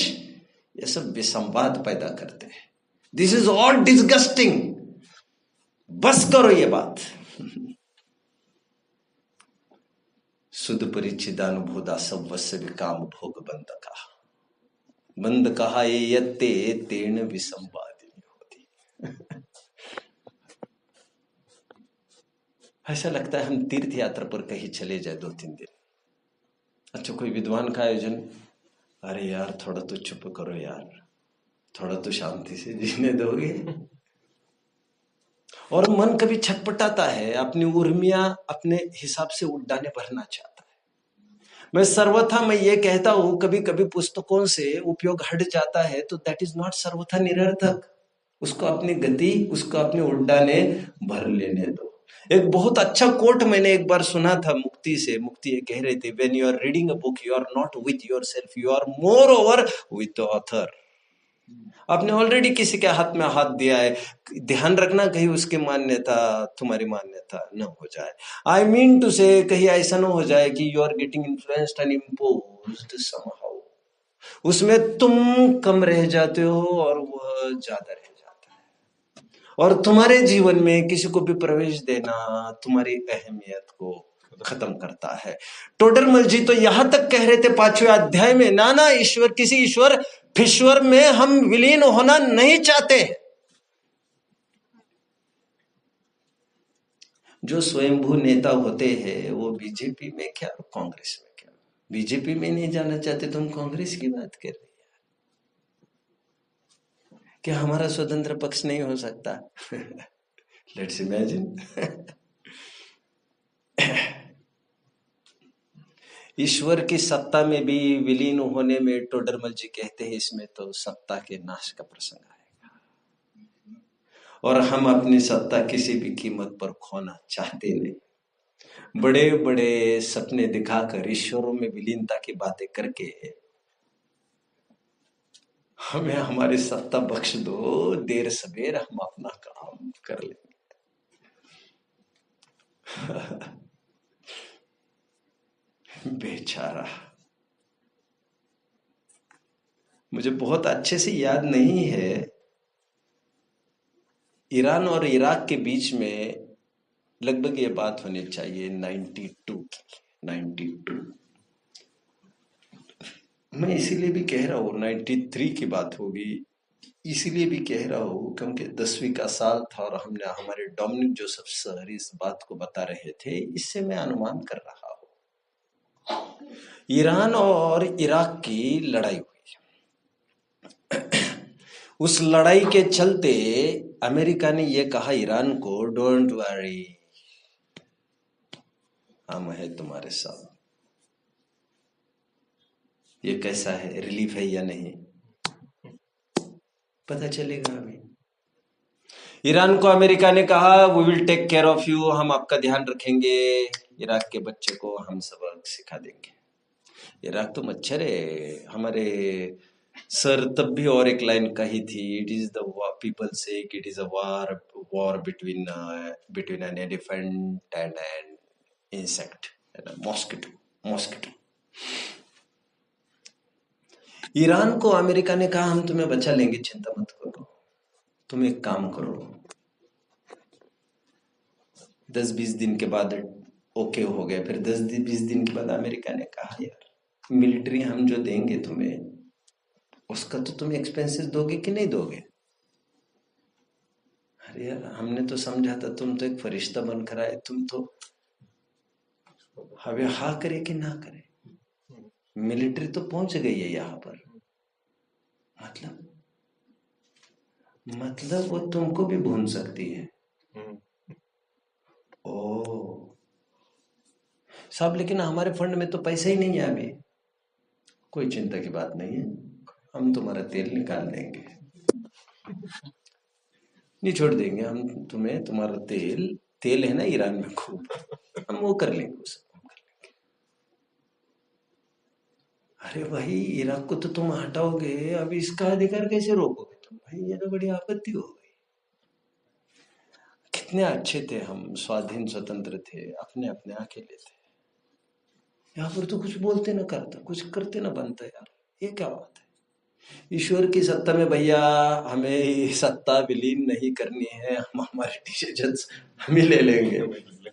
ये सब विसंवाद पैदा करते हैं। This is all disgusting. बस करो ये बात। सुध परिचिदानुभूता सवस्य विकाम भोग बंद कहा, बंद कहा ये यत्ते तेन विसंवादिनी होती। ऐसा लगता है हम तीर्थ यात्रा पर कहीं चले जाए 2-3 दिन। अच्छा कोई विद्वान का आयोजन, अरे यार थोड़ा तो चुप करो यार, थोड़ा तो शांति से जीने दोगे। और मन कभी छटपटाता है, अपनी उर्मियां अपने हिसाब से उड्डाने भरना चाहता है। मैं सर्वथा मैं ये कहता हूं, कभी कभी पुस्तकों से उपयोग हट जाता है तो दैट इज नॉट सर्वथा निरर्थक। उसको अपनी गति, उसको अपने उड्डाने भर लेने दो। एक बहुत अच्छा कोट मैंने एक बार सुना था मुक्ति से। मुक्ति ये कह रहे थे, when you are reading a book you are not with your self, you are more over with the author. आपने ऑलरेडी किसी के हाथ में हाथ दिया है, ध्यान रखना कहीं उसकी मान्यता तुम्हारी मान्यता न हो जाए। आई मीन टू से, कहीं ऐसा न हो जाए कि you are getting influenced and imposed somehow. उसमें तुम कम रह जाते हो और वह ज्यादा रह जाता है। और तुम्हारे जीवन में किसी को भी प्रवेश देना तुम्हारी अहमियत को खत्म करता है। टोडरमल जी तो यहां तक कह रहे थे 5वें अध्याय में, नाना ईश्वर, किसी ईश्वर फिश्वर में हम विलीन होना नहीं चाहते। जो स्वयंभू नेता होते हैं वो बीजेपी में क्या और कांग्रेस में क्या। बीजेपी में नहीं जाना चाहते तो हम कांग्रेस की बात कर रहे हैं। क्या हमारा स्वतंत्र पक्ष नहीं हो सकता? Let's imagine. ईश्वर की सत्ता में भी विलीन होने में टोडरमल जी कहते हैं इसमें तो सत्ता के नाश का प्रसंग आएगा, और हम अपनी सत्ता किसी भी कीमत पर खोना चाहते नहीं। बड़े बड़े सपने दिखाकर ईश्वरों में विलीनता की बातें करके हमें हमारी सत्ता बख्श दो, देर सवेर हम अपना काम कर लेंगे। बेचारा, मुझे बहुत अच्छे से याद नहीं है, ईरान और इराक के बीच में लगभग ये बात होनी चाहिए 92 की। 92, मैं इसीलिए भी कह रहा हूँ 93 की बात होगी, इसीलिए भी कह रहा हूँ क्योंकि 10वीं का साल था और हमने हमारे डोमिनिक जोसेफ सर इस बात को बता रहे थे, इससे मैं अनुमान कर रहा हूँ। ईरान और इराक की लड़ाई हुई। उस लड़ाई के चलते अमेरिका ने यह कहा ईरान को, डोंट वरी, हम है तुम्हारे साथ। ये कैसा है, रिलीफ है या नहीं, पता चलेगा अभी। ईरान को अमेरिका ने कहा we will take care of you, हम आपका ध्यान रखेंगे, इराक के बच्चे को हम सबक सिखा देंगे। इराक तो मच्छर है। हमारे सर तब भी और एक लाइन कही थी, इट इज द पीपल से it is a war between an elephant and an insect, mosquito. Iran को अमेरिका ने कहा हम तुम्हें बचा लेंगे, चिंता मत करो, तुम एक काम करो। 10-20 दिन के बाद ओके हो गया। फिर 10-20 दिन के बाद अमेरिका ने कहा यार मिलिट्री हम जो देंगे तुम्हें, उसका तो तुम एक्सपेंसेस दोगे कि नहीं दोगे? अरे यार हमने तो समझा था तुम तो एक फरिश्ता बनकर आए, तुम तो हमें हाँ करे कि ना करे, मिलिट्री तो पहुंच गई है यहां पर। मतलब वो तुमको भी भून सकती है। ओ साहब, लेकिन हमारे फंड में तो पैसे ही नहीं है अभी। कोई चिंता की बात नहीं है, हम तुम्हारा तेल निकाल देंगे, नहीं छोड़ देंगे हम तुम्हें। तुम्हारा तेल है ना ईरान में खूब, हम वो कर लेंगे, उसे कर लेंगे। अरे भाई इराक को तो तुम हटाओगे, अब इसका अधिकार कैसे रोकोगे तुम? भाई ये तो बड़ी आपत्ति हो गई। कितने अच्छे थे हम, स्वाधीन स्वतंत्र थे, अपने अपने अकेले थे। यहाँ पर तो कुछ बोलते ना करता, कुछ करते ना बनता यार, ये क्या बात है। ईश्वर की सत्ता में भैया हमें सत्ता विलीन नहीं करनी है, हम हमारे डिसीजंस हम ही ले लेंगे,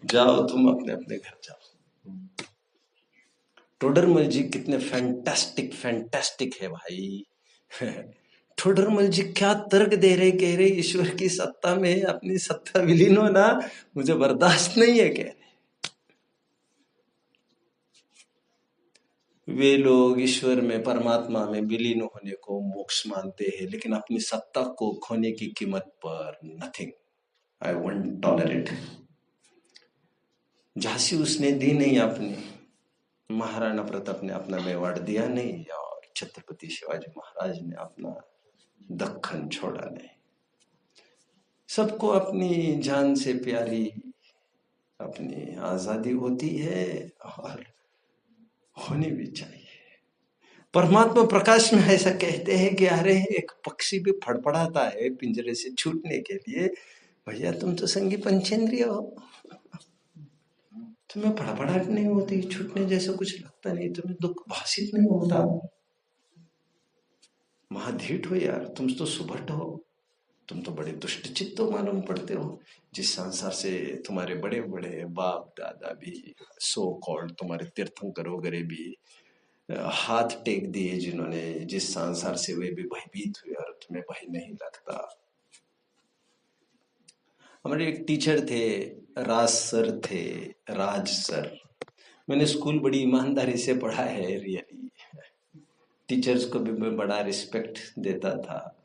जाओ तुम अपने अपने घर जाओ। टोडरमल जी कितने फैंटास्टिक फैंटास्टिक है भाई। टोडरमल जी क्या तर्क दे रहे, कह रहे ईश्वर की सत्ता में अपनी सत्ता विलीन होना मुझे बर्दाश्त नहीं है, कह रहे। वे लोग ईश्वर में, परमात्मा में विलीन होने को मोक्ष मानते हैं, लेकिन अपनी सत्ता को खोने की कीमत पर nothing, I won't tolerate. Jhansi उसने दी नहीं अपनी, महाराणा प्रताप ने अपना मेवाड़ दिया नहीं, और छत्रपति शिवाजी महाराज ने अपना दक्खन छोड़ा नहीं। सबको अपनी जान से प्यारी अपनी आजादी होती है, और होनी भी चाहिए। परमात्मा प्रकाश में ऐसा कहते हैं कि अरे एक पक्षी भी फड़फड़ाता है पिंजरे से छूटने के लिए, भैया तुम तो संगी पंचेंद्रिय हो, तुम्हें फड़फड़ाहट नहीं होती, छूटने जैसा कुछ लगता नहीं, तुम्हें दुख भाषित नहीं होता। महाधीट हो यार, तुम तो सुभट हो, तुम तो बड़े दुष्ट चित्त मालूम पड़ते हो। जिस संसार से तुम्हारे बड़े बड़े बाप दादा भी, सो कॉल्ड तुम्हारे तीर्थंकर वगैरह भी हाथ टेक दिए, जिन्होंने, जिस संसार से वे भी भयभीत हुए, और तुम्हें भय नहीं लगता। हमारे एक टीचर थे, राज सर थे, राज सर। मैंने स्कूल बड़ी ईमानदारी से पढ़ा है, रियली। टीचर्स को भी मैं बड़ा रिस्पेक्ट देता था।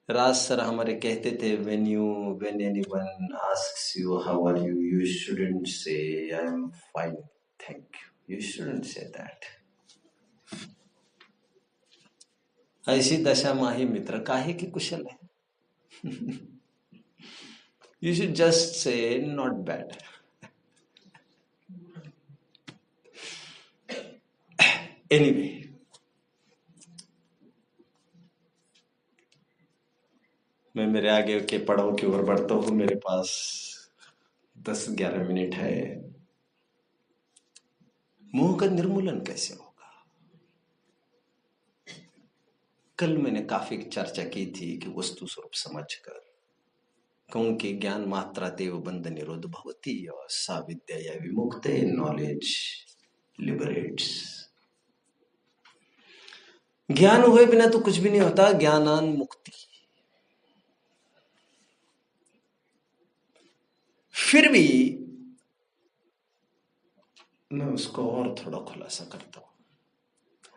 राज सर हमारे कहते थे, when anyone asks you how are you, you shouldn't say I am fine, thank you. You shouldn't say that. ऐसी दशा माही मित्र काहे की कुशल है। You should just say not bad. Anyway, मैं मेरे आगे के पड़ाव की ओर बढ़ता हूँ। मेरे पास 10-11 मिनट है। मोह का निर्मूलन कैसे होगा? कल मैंने काफी चर्चा की थी कि वस्तु स्वरूप समझकर कहूं कि ज्ञान मात्रा देव बंध निरोध भवती, और सा विद्या या विमुक्ते, नॉलेज लिबरेट्स। ज्ञान हुए बिना तो कुछ भी नहीं होता, ज्ञानान मुक्ति। फिर भी मैं उसको और थोड़ा खुलासा करता हूं।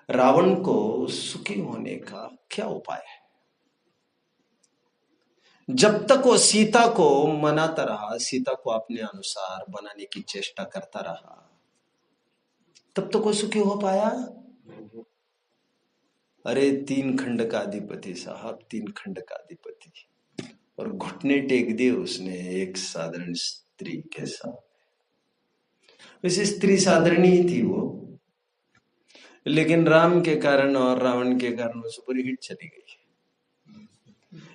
रावण को सुखी होने का क्या उपाय है? जब तक वो सीता को मनाता रहा, सीता को अपने अनुसार बनाने की चेष्टा करता रहा, तब तक वो सुखी हो पाया? अरे 3 खंड का अधिपति साहब, 3 खंड का अधिपति, और घुटने टेक दिए उसने एक साधारण स्त्री के साथ। वैसे स्त्री साधारण ही थी वो, लेकिन राम के कारण और रावण के कारण वो सुपर हिट चली गई।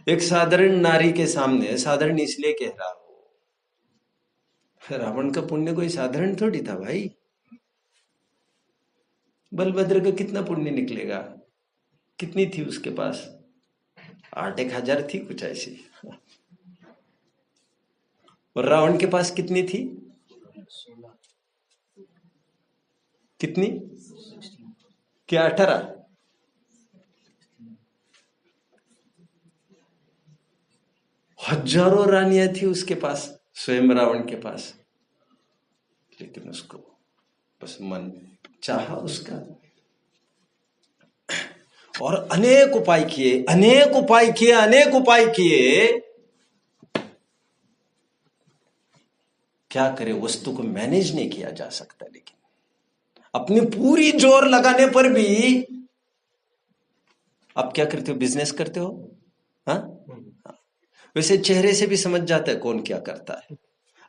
एक साधारण नारी के सामने, साधारण इसलिए कह रहा हूं, रावण का पुण्य कोई साधारण थोड़ी था भाई। बलभद्र का कितना पुण्य निकलेगा? कितनी थी उसके पास? 8-1 हजार थी, कुछ ऐसी। और रावण के पास कितनी थी? कितनी? क्या 18? हजारों रानियां थी उसके पास, स्वयं रावण के पास, लेकिन उसको बस मन चाहा उसका। और अनेक उपाय किए, अनेक उपाय किए, अनेक उपाय किए, क्या करे, वस्तु को मैनेज नहीं किया जा सकता। लेकिन अपनी पूरी जोर लगाने पर भी, आप क्या करते हो? बिजनेस करते हो, हाँ? वैसे चेहरे से भी समझ जाता है कौन क्या करता है।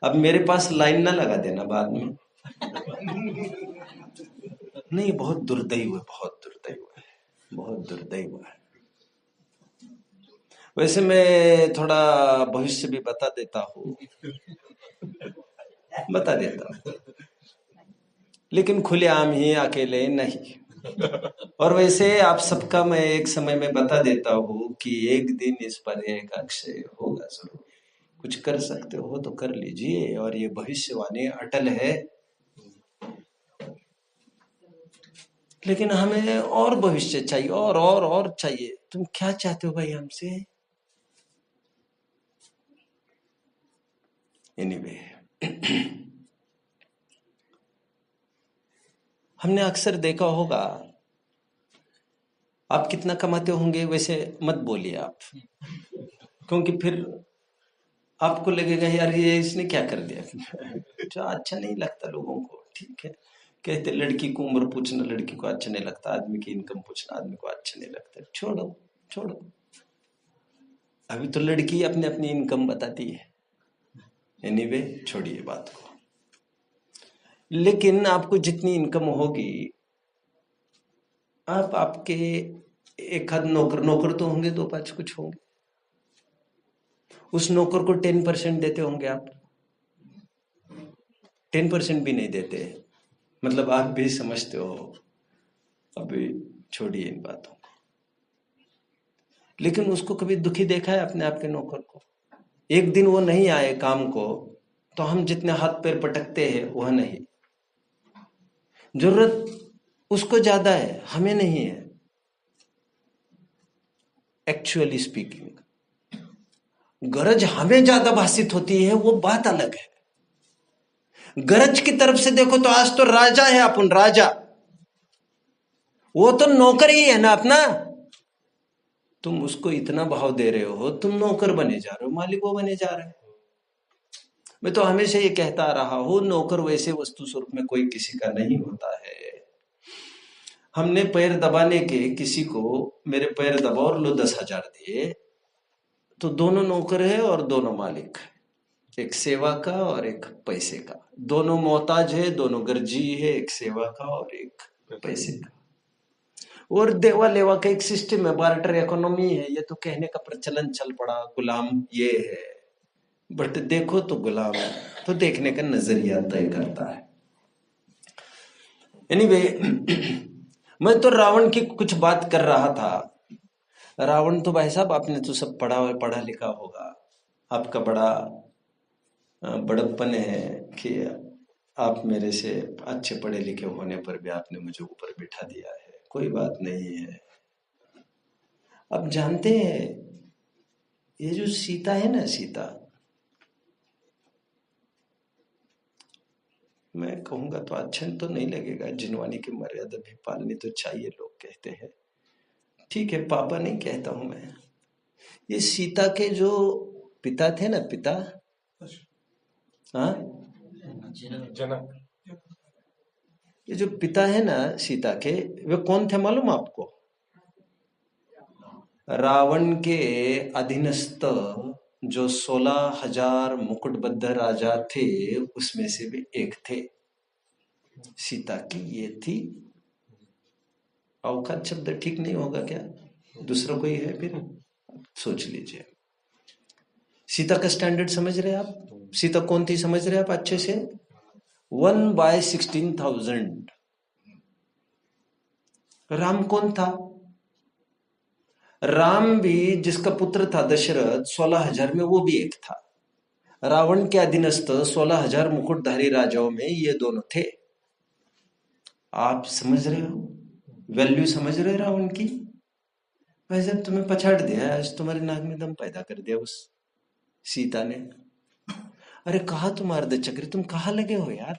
अब मेरे पास लाइन ना लगा देना बाद में। नहीं, बहुत दुर्दैव है, बहुत दुर्दैव है, बहुत दुर्दैव है। वैसे मैं थोड़ा भविष्य भी बता देता हूँ, बता देता हूँ, लेकिन खुलेआम ही, अकेले नहीं। और वैसे आप सबका मैं एक समय में बता देता हूँ कि एक दिन इस पर एक अक्षय होगा जरूर। कुछ कर सकते हो तो कर लीजिए, और ये भविष्यवाणी अटल है। लेकिन हमें और भविष्य चाहिए, और चाहिए। तुम क्या चाहते हो भाई हमसे? एनीवे, हमने अक्सर देखा होगा, आप कितना कमाते होंगे वैसे मत बोलिए आप, क्योंकि फिर आपको लगेगा यार ये इसने क्या कर दिया। जो अच्छा नहीं लगता लोगों को, ठीक है। कहते लड़की को उम्र पूछना लड़की को अच्छा नहीं लगता, आदमी की इनकम पूछना आदमी को अच्छा नहीं लगता। छोड़ो छोड़ो, अभी तो लड़की अपनी अपनी इनकम बताती है। एनीवे, छोड़िए बात को। लेकिन आपको जितनी इनकम होगी, आप आपके एक आध नौकर तो होंगे, दो पांच कुछ होंगे, उस नौकर को 10% देते होंगे आप। 10% भी नहीं देते, मतलब आप भी समझते हो। अभी छोड़िए इन बातों को। लेकिन उसको कभी दुखी देखा है अपने आप के नौकर को? एक दिन वो नहीं आए काम को, तो हम जितने हाथ पैर पटकते हैं वह नहीं। जरूरत उसको ज्यादा है, हमें नहीं है। एक्चुअली स्पीकिंग, गरज हमें ज्यादा भाषित होती है, वो बात अलग है। गरज की तरफ से देखो तो आज तो राजा है अपन, राजा। वो तो नौकर ही है ना अपना। तुम उसको इतना भाव दे रहे हो, तुम नौकर बने जा रहे हो, मालिक वो बने जा रहे हैं। मैं तो हमेशा ये कहता रहा हूं, नौकर वैसे वस्तु स्वरूप में कोई किसी का नहीं होता है। हमने पैर दबाने के किसी को, मेरे पैर दबाओ और लो 10,000 दिए, तो दोनों नौकर है और दोनों मालिक, एक सेवा का और एक पैसे का। दोनों मोहताज है, दोनों गर्जी है, एक सेवा का और एक पैसे का। और देवा लेवा का एक सिस्टम है, बार्टर इकोनॉमी है। ये तो कहने का प्रचलन चल पड़ा, गुलाम ये है, बट देखो तो गुलाम तो देखने का नजरिया तय करता है। एनीवे, मैं तो रावण की कुछ बात कर रहा था। रावण तो भाई साहब, आपने तो सब पढ़ा लिखा होगा। आपका बड़ा बड़प्पन है कि आप मेरे से अच्छे पढ़े लिखे होने पर भी आपने मुझे ऊपर बिठा दिया है। कोई बात नहीं है। अब जानते हैं, ये जो सीता है ना, सीता, मैं कहूंगा तो अच्छा तो नहीं लगेगा, जिनवानी की मर्यादा भी पालनी तो चाहिए, लोग कहते हैं। ठीक है, पापा नहीं कहता हूं मैं। ये सीता के जो पिता थे ना, पिता, हाँ, जनक। ये जो पिता है ना सीता के, वे कौन थे मालूम आपको? रावण के अधीनस्थ जो 16,000 मुकुटबद्ध राजा थे, उसमें से भी एक थे। सीता की ये थी, औकात शब्द ठीक नहीं होगा क्या? दूसरा कोई है फिर? सोच लीजिए। सीता का स्टैंडर्ड समझ रहे आप? सीता कौन थी समझ रहे आप अच्छे से? 1/16,000। राम कौन था? राम भी जिसका पुत्र था दशरथ, 16,000 में वो भी एक था। रावण के अधीनस्थ 16,000 मुकुटधारी राजाओं में ये दोनों थे। आप समझ रहे हो? वैल्यू समझ रहे हो रावण की? वैसे तुम्हें पछाड़ दिया आज, तुम्हारे नाक में दम पैदा कर दिया उस सीता ने। अरे कहा तुम अर्धचक्री, तुम कहाँ लगे हो यार?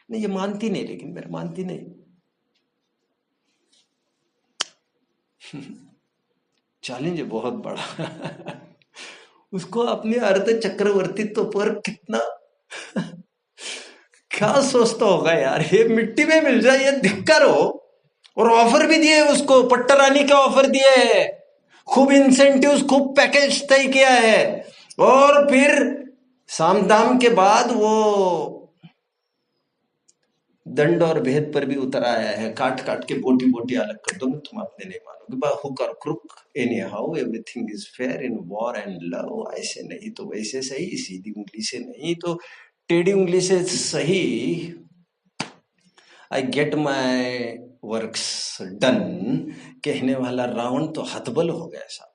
नहीं, ये मानती नहीं, लेकिन मेरे मानती नहीं। चैलेंज है बहुत बड़ा। उसको अपने अर्ध चक्रवर्तित्व पर कितना क्या सोचता होगा यार, ये मिट्टी में मिल जाए, ये धिक्कार हो। और ऑफर भी दिए उसको, पट्टारानी के ऑफर दिए, खूब इंसेंटिव्स, खूब पैकेज तय किया है। और फिर साम दाम के बाद वो दंड और भेद पर भी उतर आया है। काट काट के बोटी बोटी अलग कर दूंगा, तुम अपने नहीं मानोगे। बट हुक और crook anyhow everything is fair in war and love. ऐसे नहीं तो वैसे सही, सीधी उंगली से नहीं तो टेढ़ी उंगली से सही। I get my works done कहने वाला रावण तो हतबल हो गया साहब।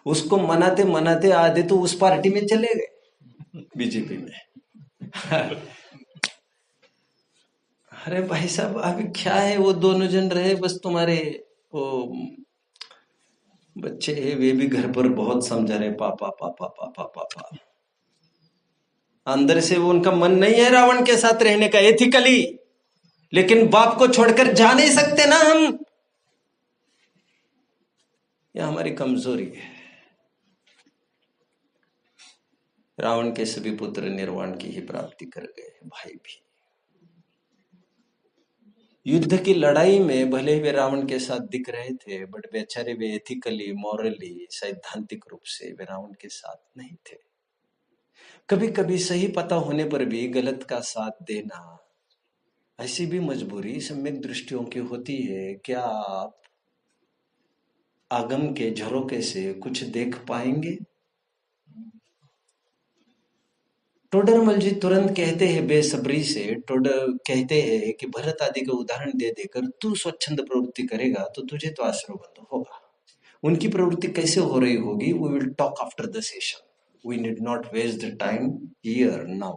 उसको मनाते मनाते आधे तो उस पार्टी में चले गए, बीजेपी में। अरे भाई साहब अभी क्या है, वो दोनों जन रहे बस, तुम्हारे वो बच्चे है वे भी घर पर बहुत समझा रहे, पापा पापा पापा पापा। अंदर से वो उनका मन नहीं है रावण के साथ रहने का एथिकली, लेकिन बाप को छोड़कर जा नहीं सकते ना हम। यह हमारी कमजोरी है। रावण के सभी पुत्र निर्वाण की ही प्राप्ति कर गए, भाई भी। युद्ध की लड़ाई में भले ही वे रावण के साथ दिख रहे थे, बट बेचारे वे एथिकली मॉरली सैद्धांतिक रूप से वे रावण के साथ नहीं थे। कभी कभी सही पता होने पर भी गलत का साथ देना, ऐसी भी मजबूरी सम्यक दृष्टियों की होती है। क्या आप आगम के झरोके से कुछ देख पाएंगे? टोडरमल जी तुरंत कहते हैं बेसब्री से, टोडर कहते हैं कि भरत आदि का उदाहरण दे देकर तू स्वच्छंद प्रवृत्ति करेगा तो तुझे तो आश्रयबंध होगा। उनकी प्रवृत्ति कैसे हो रही होगी, we will talk after the session. We need not waste the time here now.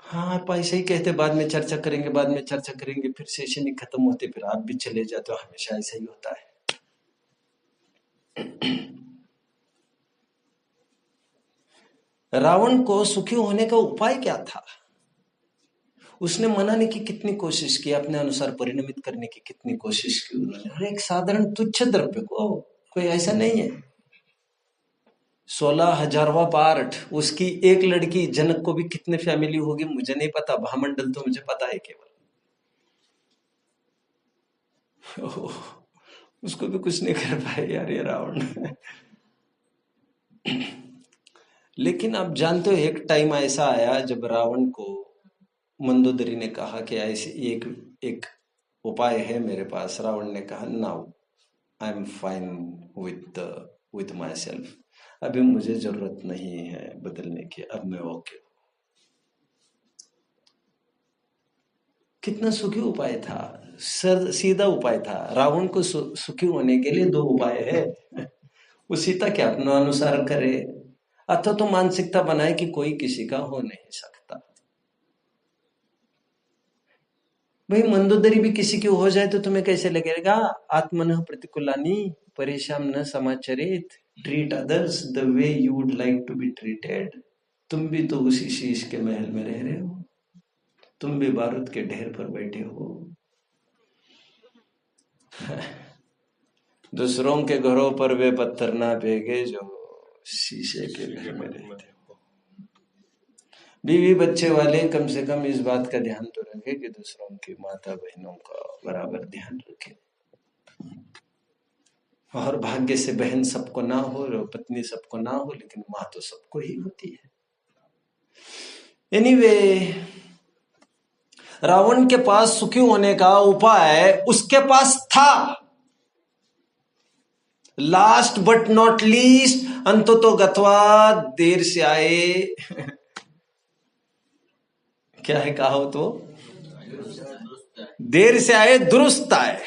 हाँ आप ऐसे ही कहते बाद में चर्चा करेंगे, बाद में चर्चा करेंगे, फिर सेशन ही खत्म होते, फिर आप भी चले जाते हो। हमेशा ऐसा ही होता है। रावण को सुखी होने का उपाय क्या था? उसने मनाने की कितनी कोशिश की, अपने अनुसार परिणमित करने की कितनी कोशिश की उन्होंने। और एक साधारण तुच्छ द्रव्य को, कोई ऐसा नहीं है। 16,000वां पार्ट, उसकी एक लड़की जनक को भी कितने फैमिली होगी मुझे नहीं पता, भामंडल तो मुझे पता है केवल। उसको भी कुछ नहीं कर पाए यार ये रावण। लेकिन आप जानते हो एक टाइम ऐसा आया जब रावण को मंदोदरी ने कहा कि ऐसे एक एक उपाय है मेरे पास। रावण ने कहा now I am fine with my self, अभी मुझे जरूरत नहीं है बदलने की, अब मैं ओके। कितना सुखी उपाय था, सीधा उपाय था। रावण को सुखी होने के लिए दो उपाय है। वो सीता के अपना अनुसार करे, अथवा तो मानसिकता बनाए कि कोई किसी का हो नहीं सकता। भाई मंदोदरी भी किसी की हो जाए तो तुम्हें कैसे लगेगा? आत्मनः प्रतिकूलानि परेशान न समाचरित, treat others the way you would like to be treated. तुम भी तो उसी शीश के महल में रह रहे हो, तुम भी बारूद के ढेर पर बैठे हो। दूसरों के घरों पर वे पत्थर ना फेंके जो शीशे के घर में रहते हो। बीवी बच्चे वाले कम से कम इस बात का ध्यान तो रखें कि दूसरों की माता बहनों का बराबर ध्यान रखें। और भाग्य से बहन सबको ना हो, पत्नी सबको ना हो, लेकिन माँ तो सबको ही होती है। एनीवे, रावण के पास सुखी होने का उपाय उसके पास था। लास्ट बट नॉट लीस्ट, अंततो गत्वा, देर से आए। क्या है कहा हो तो, देर से आए दुरुस्त आए।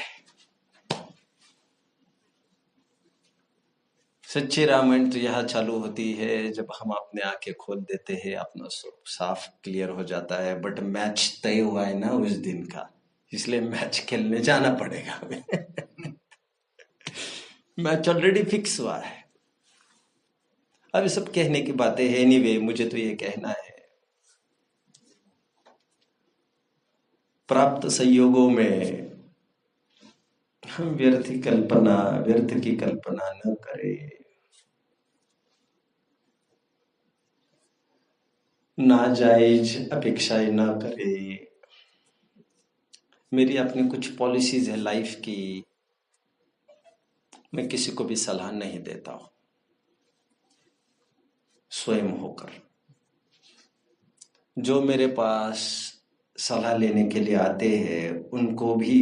सच्ची रामायण तो यह चालू होती है जब हम अपने आंखें खोल देते हैं, अपना स्वरूप साफ क्लियर हो जाता है। बट मैच तय हुआ है ना उस दिन का, इसलिए मैच खेलने जाना पड़ेगा हमें। मैच ऑलरेडी फिक्स हुआ है। अब सब कहने की बातें हैं। एनीवे, मुझे तो ये कहना है, प्राप्त संयोगों में हम व्यर्थ की कल्पना न करें, नाजायज अपेक्षाएं न करें। मेरी अपनी कुछ पॉलिसीज है लाइफ की, मैं किसी को भी सलाह नहीं देता हूं, स्वयं होकर। जो मेरे पास सलाह लेने के लिए आते हैं उनको भी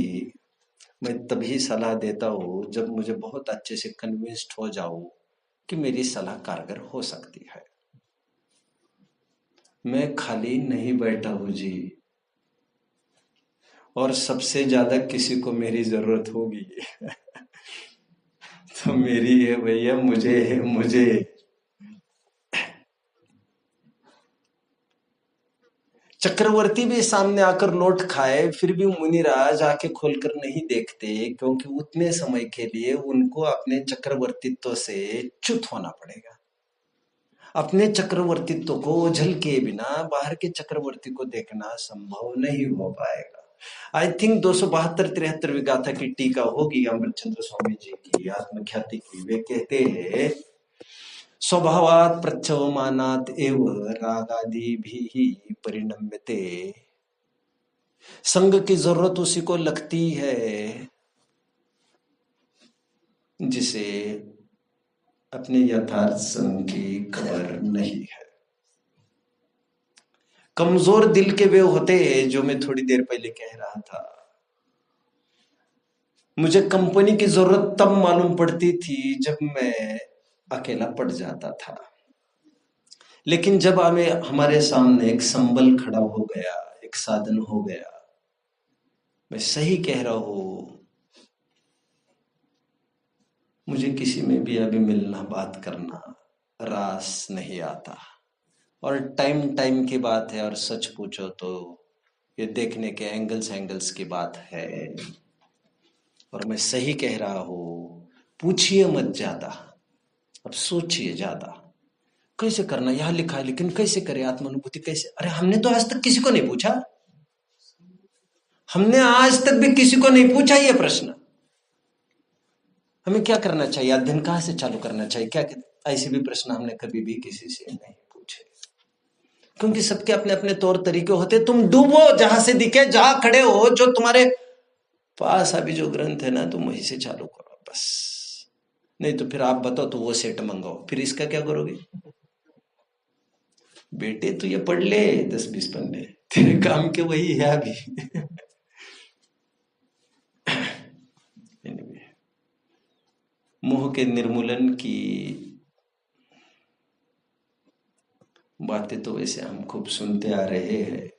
मैं तभी सलाह देता हूँ जब मुझे बहुत अच्छे से कन्विंस्ड हो जाऊं कि मेरी सलाह कारगर हो सकती है। मैं खाली नहीं बैठा हूँ जी, और सबसे ज्यादा किसी को मेरी जरूरत होगी तो मेरी है भैया, मुझे है, मुझे। चक्रवर्ती भी सामने आकर लौट खाए फिर भी मुनिराज आके खोलकर नहीं देखते, क्योंकि उतने समय के लिए उनको अपने चक्रवर्तित्व से च्युत होना पड़ेगा। अपने चक्रवर्तित्व को झलके बिना बाहर के चक्रवर्ती को देखना संभव नहीं हो पाएगा। आई थिंक 272-73वीं गाथा की टीका होगी अमृतचंद्र स्वामी जी की आत्मख्याति की। वे कहते हैं, स्वभावात् प्रच्छवमानात् एव रागादिभिः परिणम्यते। संग की जरूरत उसी को लगती है जिसे अपने यथार्थ संग की खबर नहीं है। कमजोर दिल के वे होते हैं, जो मैं थोड़ी देर पहले कह रहा था। मुझे कंपनी की जरूरत तब मालूम पड़ती थी जब मैं अकेला पड़ जाता था, लेकिन जब हमारे सामने एक संबल खड़ा हो गया, एक साधन हो गया। मैं सही कह रहा हूं, मुझे किसी में भी अभी मिलना बात करना रास नहीं आता, और टाइम टाइम की बात है। और सच पूछो तो ये देखने के एंगल्स की बात है। और मैं सही कह रहा हूं, पूछिए मत ज्यादा, अब सोचिए ज्यादा। कैसे करना यहां लिखा है, लेकिन कैसे करें आत्मानुभूति, कैसे? अरे हमने तो आज तक किसी को नहीं पूछा, हमने आज तक भी किसी को नहीं पूछा ये प्रश्न। हमें क्या करना चाहिए, अध्ययन कहां से चालू करना चाहिए, क्या? ऐसे भी प्रश्न हमने कभी भी किसी से नहीं पूछे, क्योंकि सबके अपने अपने तौर तरीके होते। तुम डूबो जहां से दिखे, जहां खड़े हो, जो तुम्हारे पास अभी जो ग्रंथ है ना, तुम वहीं से चालू करो बस। नहीं तो फिर आप बताओ तो वो सेट मंगाओ, फिर इसका क्या करोगे? बेटे तो ये पढ़ ले 10-20 पन्ने, तेरे काम के वही है अभी anyway, मोह के निर्मूलन की बातें तो वैसे हम खूब सुनते आ रहे हैं।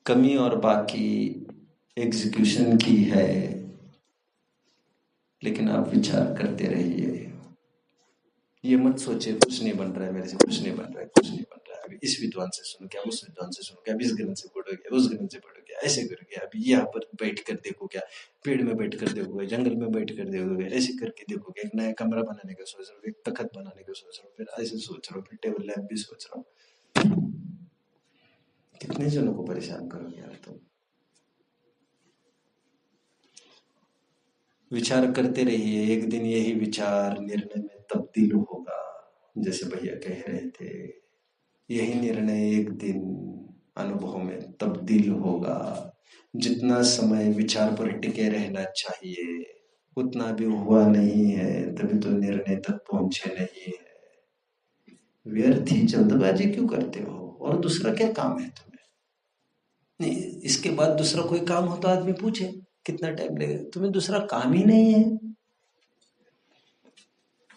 कमी और बाकी एग्जीक्यूशन की है, लेकिन आप विचार करते रहिए। ये मत सोचे कुछ नहीं बन रहा है मेरे से, कुछ नहीं बन रहा है, कुछ नहीं बन रहा है। अभी इस विद्वान से सुन क्या, उस विद्वान से सुन क्या, इस ग्रंथ से पढ़ो क्या, उस ग्रंथ से पढ़ो क्या, ऐसे करो क्या, अभी यहाँ पर बैठ कर देखो क्या, पेड़ में बैठ कर देखोगे, जंगल में बैठ कर देखोगे, ऐसे करके देखोगे। एक नया कमरा बनाने का सोच रहा हूँ, एक तखत बनाने का सोच रहा हूँ, फिर ऐसे सोच रहा हूँ, फिर टेबल लैंप भी सोच रहा हूँ। कितने जनों को परेशान करोगे यार तुम? विचार करते रहिए, एक दिन यही विचार निर्णय में तब्दील होगा। जैसे भैया कह रहे थे, यही निर्णय एक दिन अनुभव में तब्दील होगा। जितना समय विचार पर टिके रहना चाहिए उतना भी हुआ नहीं है, तभी तो निर्णय तक पहुंचे नहीं है। व्यर्थ ही जल्दबाजी क्यों करते हो? और दूसरा क्या काम है तुम्हें? नहीं, इसके बाद दूसरा कोई काम हो तो आदमी पूछे कितना टाइम लगेगा। तुम्हें दूसरा काम ही नहीं है,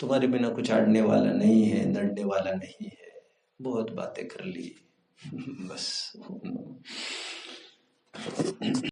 तुम्हारे बिना कुछ आड़ने वाला नहीं है, नड़ने वाला नहीं है। बहुत बातें कर ली बस।